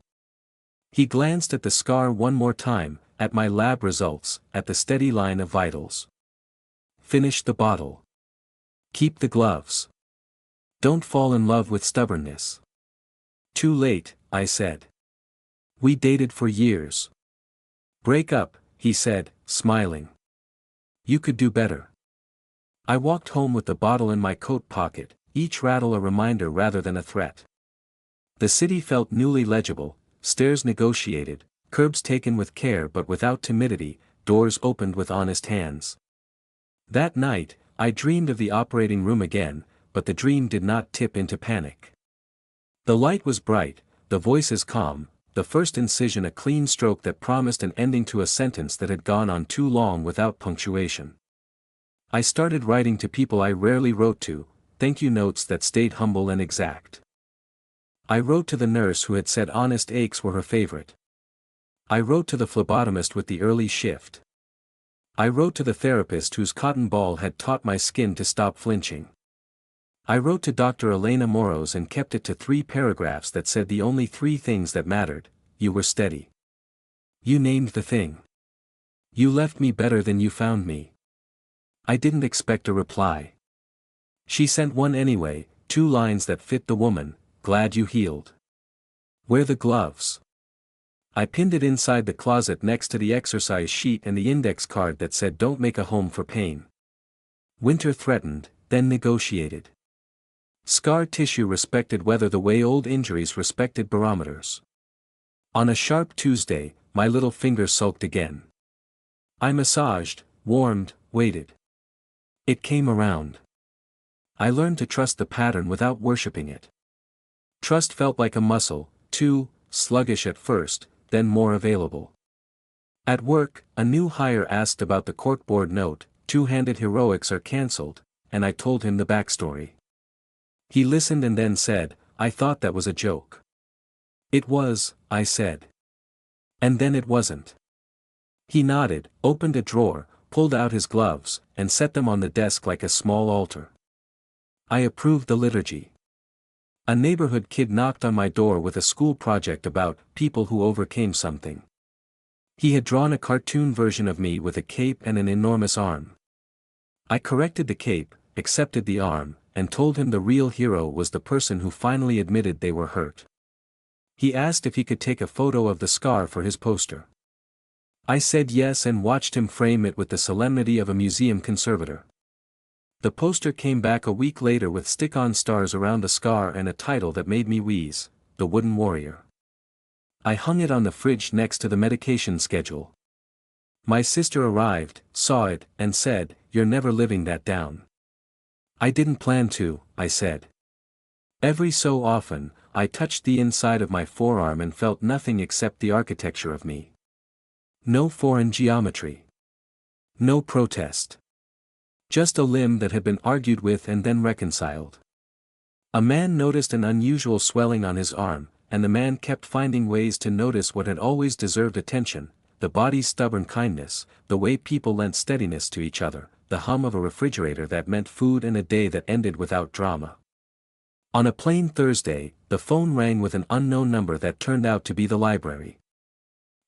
He glanced at the scar one more time, at my lab results, at the steady line of vitals. Finish the bottle. Keep the gloves. Don't fall in love with stubbornness. Too late, I said. We dated for years. Break up, he said, smiling. You could do better. I walked home with the bottle in my coat pocket, each rattle a reminder rather than a threat. The city felt newly legible, stairs negotiated, curbs taken with care but without timidity, doors opened with honest hands. That night, I dreamed of the operating room again, but the dream did not tip into panic. The light was bright, the voices calm, the first incision a clean stroke that promised an ending to a sentence that had gone on too long without punctuation. I started writing to people I rarely wrote to, thank you notes that stayed humble and exact. I wrote to the nurse who had said honest aches were her favorite. I wrote to the phlebotomist with the early shift. I wrote to the therapist whose cotton ball had taught my skin to stop flinching. I wrote to Dr. Elena Moros and kept it to 3 paragraphs that said the only 3 things that mattered: you were steady. You named the thing. You left me better than you found me. I didn't expect a reply. She sent one anyway, 2 lines that fit the woman: "Glad you healed. Wear the gloves." I pinned it inside the closet next to the exercise sheet and the index card that said "Don't make a home for pain." Winter threatened, then negotiated. Scar tissue respected weather the way old injuries respected barometers. On a sharp Tuesday, my little finger sulked again. I massaged, warmed, waited. It came around. I learned to trust the pattern without worshipping it. Trust felt like a muscle, too, sluggish at first, then more available. At work, a new hire asked about the corkboard note: "Two-handed heroics are cancelled," and I told him the backstory. He listened and then said, "I thought that was a joke." "It was," I said. "And then it wasn't." He nodded, opened a drawer, pulled out his gloves, and set them on the desk like a small altar. I approved the liturgy. A neighborhood kid knocked on my door with a school project about people who overcame something. He had drawn a cartoon version of me with a cape and an enormous arm. I corrected the cape, accepted the arm, and told him the real hero was the person who finally admitted they were hurt. He asked if he could take a photo of the scar for his poster. I said yes and watched him frame it with the solemnity of a museum conservator. The poster came back a week later with stick-on stars around the scar and a title that made me wheeze: "The Wooden Warrior." I hung it on the fridge next to the medication schedule. My sister arrived, saw it, and said, "You're never living that down." "I didn't plan to," I said. Every so often, I touched the inside of my forearm and felt nothing except the architecture of me. No foreign geometry. No protest. Just a limb that had been argued with and then reconciled. A man noticed an unusual swelling on his arm, and the man kept finding ways to notice what had always deserved attention: the body's stubborn kindness, the way people lent steadiness to each other, the hum of a refrigerator that meant food, and a day that ended without drama. On a plain Thursday, the phone rang with an unknown number that turned out to be the library.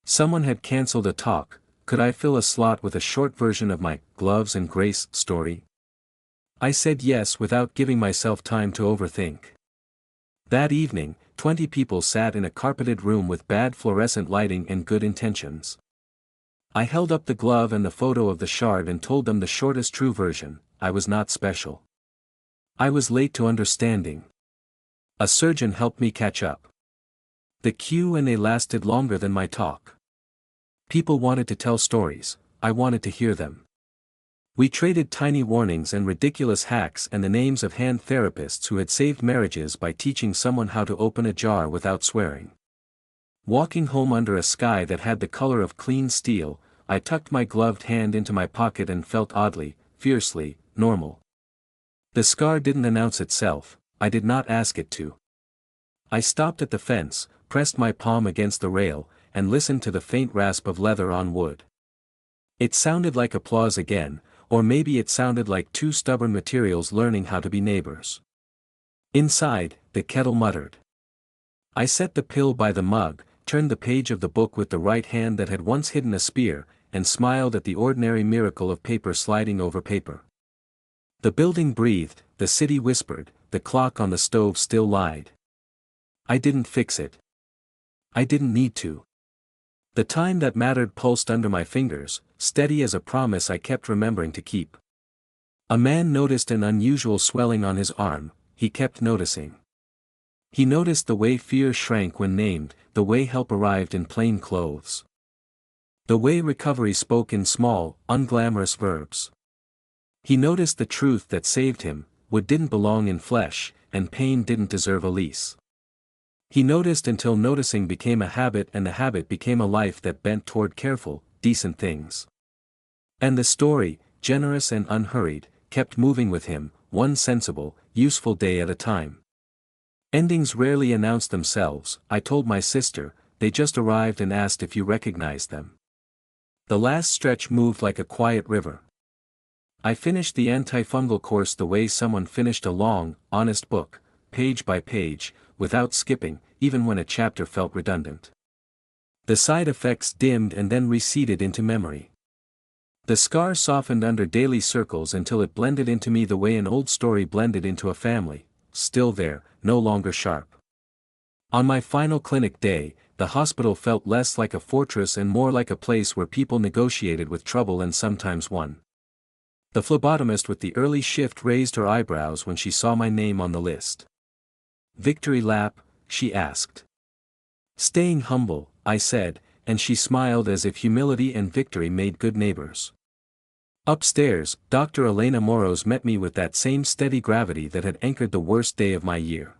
Someone had cancelled a talk. Could I fill a slot with a short version of my "Gloves and Grace" story? I said yes without giving myself time to overthink. That evening, 20 people sat in a carpeted room with bad fluorescent lighting and good intentions. I held up the glove and the photo of the shard and told them the shortest true version: I was not special. I was late to understanding. A surgeon helped me catch up. The Q&A lasted longer than my talk. People wanted to tell stories, I wanted to hear them. We traded tiny warnings and ridiculous hacks and the names of hand therapists who had saved marriages by teaching someone how to open a jar without swearing. Walking home under a sky that had the color of clean steel, I tucked my gloved hand into my pocket and felt oddly, fiercely, normal. The scar didn't announce itself, I did not ask it to. I stopped at the fence, pressed my palm against the rail, and listened to the faint rasp of leather on wood. It sounded like applause again, or maybe it sounded like 2 stubborn materials learning how to be neighbors. Inside, the kettle muttered. I set the pill by the mug, turned the page of the book with the right hand that had once hidden a spear, and smiled at the ordinary miracle of paper sliding over paper. The building breathed, the city whispered, the clock on the stove still lied. I didn't fix it. I didn't need to. The time that mattered pulsed under my fingers, steady as a promise I kept remembering to keep. A man noticed an unusual swelling on his arm. He kept noticing. He noticed the way fear shrank when named, the way help arrived in plain clothes. The way recovery spoke in small, unglamorous verbs. He noticed the truth that saved him: wood didn't belong in flesh, and pain didn't deserve a lease. He noticed until noticing became a habit, and the habit became a life that bent toward careful, decent things. And the story, generous and unhurried, kept moving with him, one sensible, useful day at a time. Endings rarely announce themselves, I told my sister, they just arrived and asked if you recognized them. The last stretch moved like a quiet river. I finished the antifungal course the way someone finished a long, honest book, page by page, without skipping, even when a chapter felt redundant. The side effects dimmed and then receded into memory. The scar softened under daily circles until it blended into me the way an old story blended into a family, still there, no longer sharp. On my final clinic day, the hospital felt less like a fortress and more like a place where people negotiated with trouble and sometimes won. The phlebotomist with the early shift raised her eyebrows when she saw my name on the list. "Victory lap?" she asked. "Staying humble," I said, and she smiled as if humility and victory made good neighbors. Upstairs, Dr. Elena Moros met me with that same steady gravity that had anchored the worst day of my year.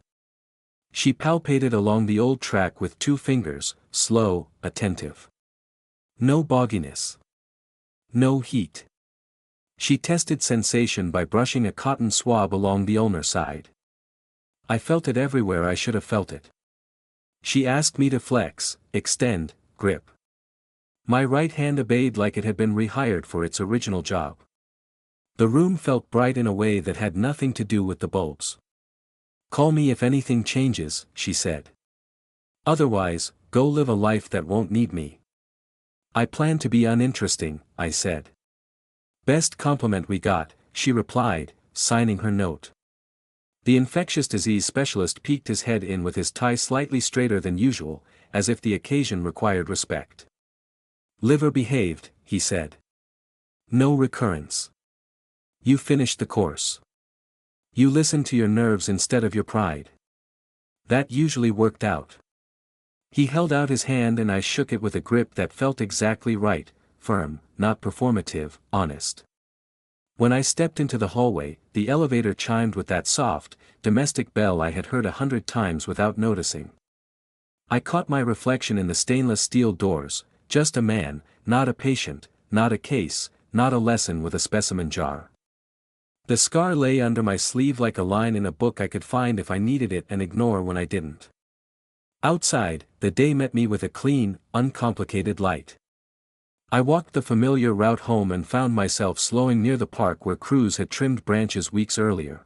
She palpated along the old track with 2 fingers, slow, attentive. No bogginess. No heat. She tested sensation by brushing a cotton swab along the ulnar side. I felt it everywhere I should have felt it. She asked me to flex, extend, grip. My right hand obeyed like it had been rehired for its original job. The room felt bright in a way that had nothing to do with the bulbs. "Call me if anything changes," she said. "Otherwise, go live a life that won't need me." "I plan to be uninteresting," I said. "Best compliment we got," she replied, signing her note. The infectious disease specialist peeked his head in with his tie slightly straighter than usual, as if the occasion required respect. "Liver behaved," he said. "No recurrence. You finished the course. You listened to your nerves instead of your pride. That usually worked out." He held out his hand and I shook it with a grip that felt exactly right, firm, not performative, honest. When I stepped into the hallway, the elevator chimed with that soft, domestic bell I had heard 100 times without noticing. I caught my reflection in the stainless steel doors, just a man, not a patient, not a case, not a lesson with a specimen jar. The scar lay under my sleeve like a line in a book I could find if I needed it and ignore when I didn't. Outside, the day met me with a clean, uncomplicated light. I walked the familiar route home and found myself slowing near the park where crews had trimmed branches weeks earlier.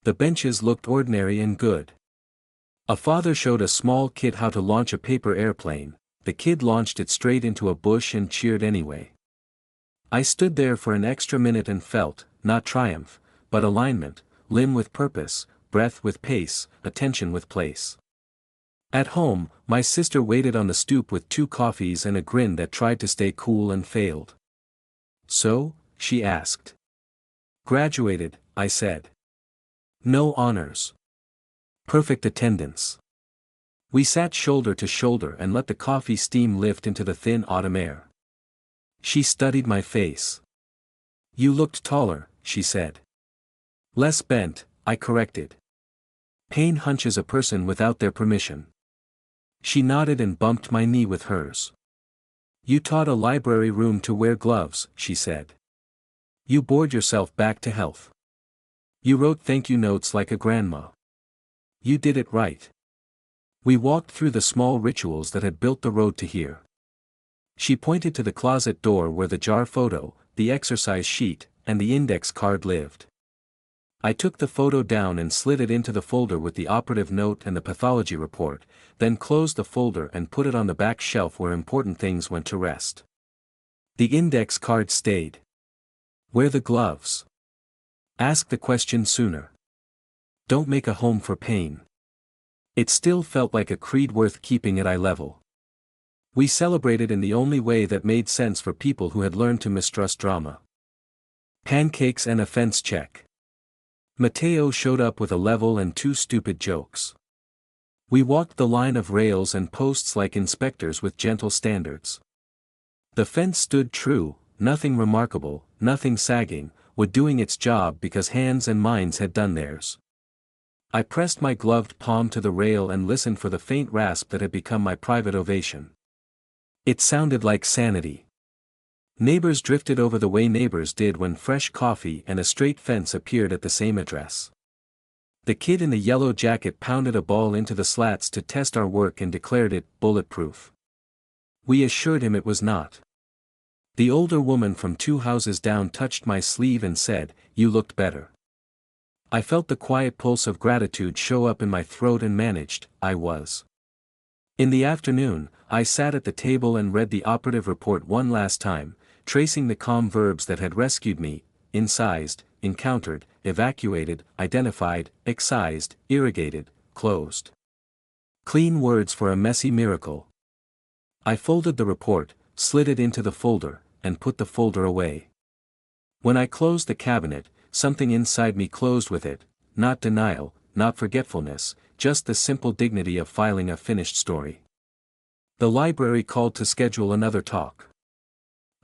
The benches looked ordinary and good. A father showed a small kid how to launch a paper airplane. The kid launched it straight into a bush and cheered anyway. I stood there for an extra minute and felt, not triumph, but alignment, limb with purpose, breath with pace, attention with place. At home, my sister waited on the stoop with 2 coffees and a grin that tried to stay cool and failed. "So?" she asked. "Graduated," I said. "No honors. Perfect attendance." We sat shoulder to shoulder and let the coffee steam lift into the thin autumn air. She studied my face. "You looked taller," she said. "Less bent," I corrected. "Pain hunches a person without their permission." She nodded and bumped my knee with hers. "You taught a library room to wear gloves," she said. "You bored yourself back to health. You wrote thank you notes like a grandma. You did it right." We walked through the small rituals that had built the road to here. She pointed to the closet door where the jar photo, the exercise sheet, and the index card lived. I took the photo down and slid it into the folder with the operative note and the pathology report, then closed the folder and put it on the back shelf where important things went to rest. The index card stayed. "Wear the gloves. Ask the question sooner. Don't make a home for pain." It still felt like a creed worth keeping at eye level. We celebrated in the only way that made sense for people who had learned to mistrust drama. Pancakes and a fence check. Mateo showed up with a level and 2 stupid jokes. We walked the line of rails and posts like inspectors with gentle standards. The fence stood true, nothing remarkable, nothing sagging, but doing its job because hands and minds had done theirs. I pressed my gloved palm to the rail and listened for the faint rasp that had become my private ovation. It sounded like sanity. Neighbors drifted over the way neighbors did when fresh coffee and a straight fence appeared at the same address. The kid in the yellow jacket pounded a ball into the slats to test our work and declared it bulletproof. We assured him it was not. The older woman from 2 houses down touched my sleeve and said, "You looked better." I felt the quiet pulse of gratitude show up in my throat and managed, I was. In the afternoon, I sat at the table and read the operative report one last time, tracing the calm verbs that had rescued me: incised, encountered, evacuated, identified, excised, irrigated, closed. Clean words for a messy miracle. I folded the report, slid it into the folder, and put the folder away. When I closed the cabinet, something inside me closed with it, not denial, not forgetfulness, just the simple dignity of filing a finished story. The library called to schedule another talk.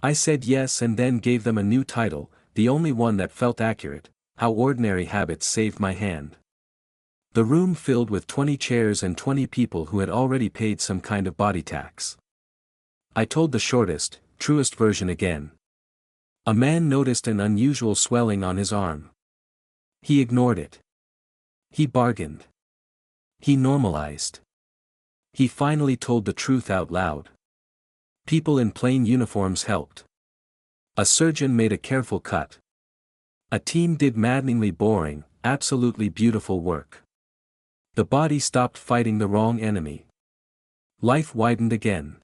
I said yes and then gave them a new title, the only one that felt accurate: How Ordinary Habits Saved My Hand. The room filled with 20 chairs and 20 people who had already paid some kind of body tax. I told the shortest, truest version again. A man noticed an unusual swelling on his arm. He ignored it. He bargained. He normalized. He finally told the truth out loud. People in plain uniforms helped. A surgeon made a careful cut. A team did maddeningly boring, absolutely beautiful work. The body stopped fighting the wrong enemy. Life widened again.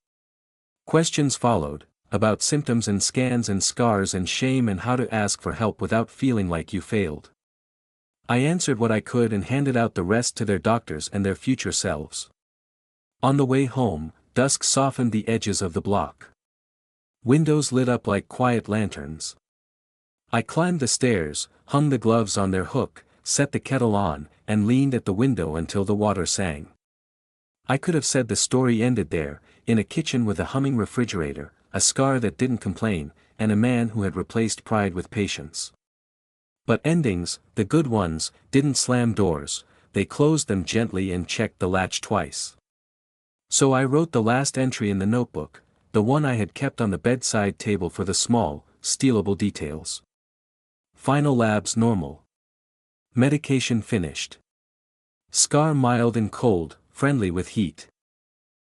Questions followed, about symptoms and scans and scars and shame and how to ask for help without feeling like you failed. I answered what I could and handed out the rest to their doctors and their future selves. On the way home, dusk softened the edges of the block. Windows lit up like quiet lanterns. I climbed the stairs, hung the gloves on their hook, set the kettle on, and leaned at the window until the water sang. I could have said the story ended there, in a kitchen with a humming refrigerator, a scar that didn't complain, and a man who had replaced pride with patience. But endings, the good ones, didn't slam doors, they closed them gently and checked the latch twice. So I wrote the last entry in the notebook, the one I had kept on the bedside table for the small, stealable details. Final labs normal. Medication finished. Scar mild and cold, friendly with heat.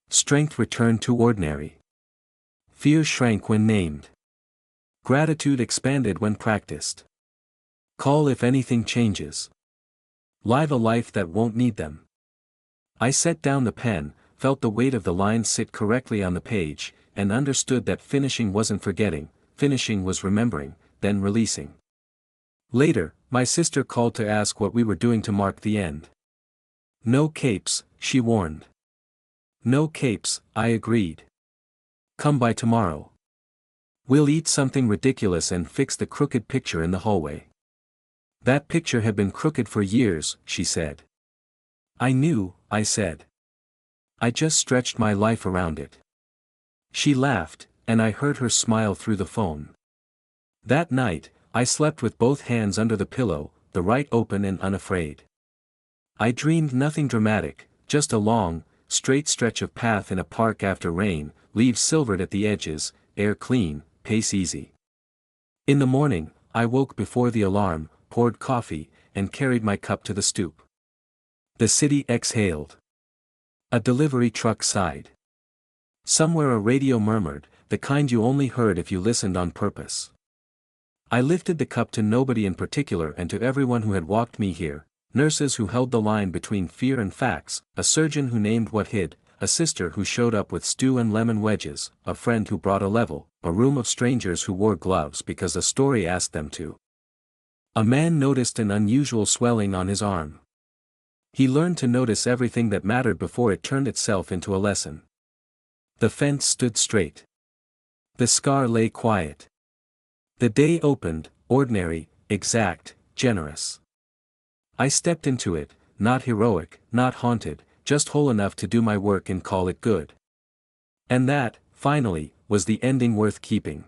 Strength returned to ordinary. Fear shrank when named. Gratitude expanded when practiced. Call if anything changes. Live a life that won't need them. I set down the pen, felt the weight of the lines sit correctly on the page, and understood that finishing wasn't forgetting, finishing was remembering, then releasing. Later, my sister called to ask what we were doing to mark the end. No capes, she warned. No capes, I agreed. Come by tomorrow. We'll eat something ridiculous and fix the crooked picture in the hallway. That picture had been crooked for years, she said. I knew, I said. I just stretched my life around it. She laughed, and I heard her smile through the phone. That night, I slept with both hands under the pillow, the right open and unafraid. I dreamed nothing dramatic, just a long, straight stretch of path in a park after rain, leaves silvered at the edges, air clean, pace easy. In the morning, I woke before the alarm, poured coffee, and carried my cup to the stoop. The city exhaled. A delivery truck sighed. Somewhere a radio murmured, the kind you only heard if you listened on purpose. I lifted the cup to nobody in particular and to everyone who had walked me here: nurses who held the line between fear and facts, a surgeon who named what hid, a sister who showed up with stew and lemon wedges, a friend who brought a level, a room of strangers who wore gloves because a story asked them to. A man noticed an unusual swelling on his arm. He learned to notice everything that mattered before it turned itself into a lesson. The fence stood straight. The scar lay quiet. The day opened, ordinary, exact, generous. I stepped into it, not heroic, not haunted, just whole enough to do my work and call it good. And that, finally, was the ending worth keeping.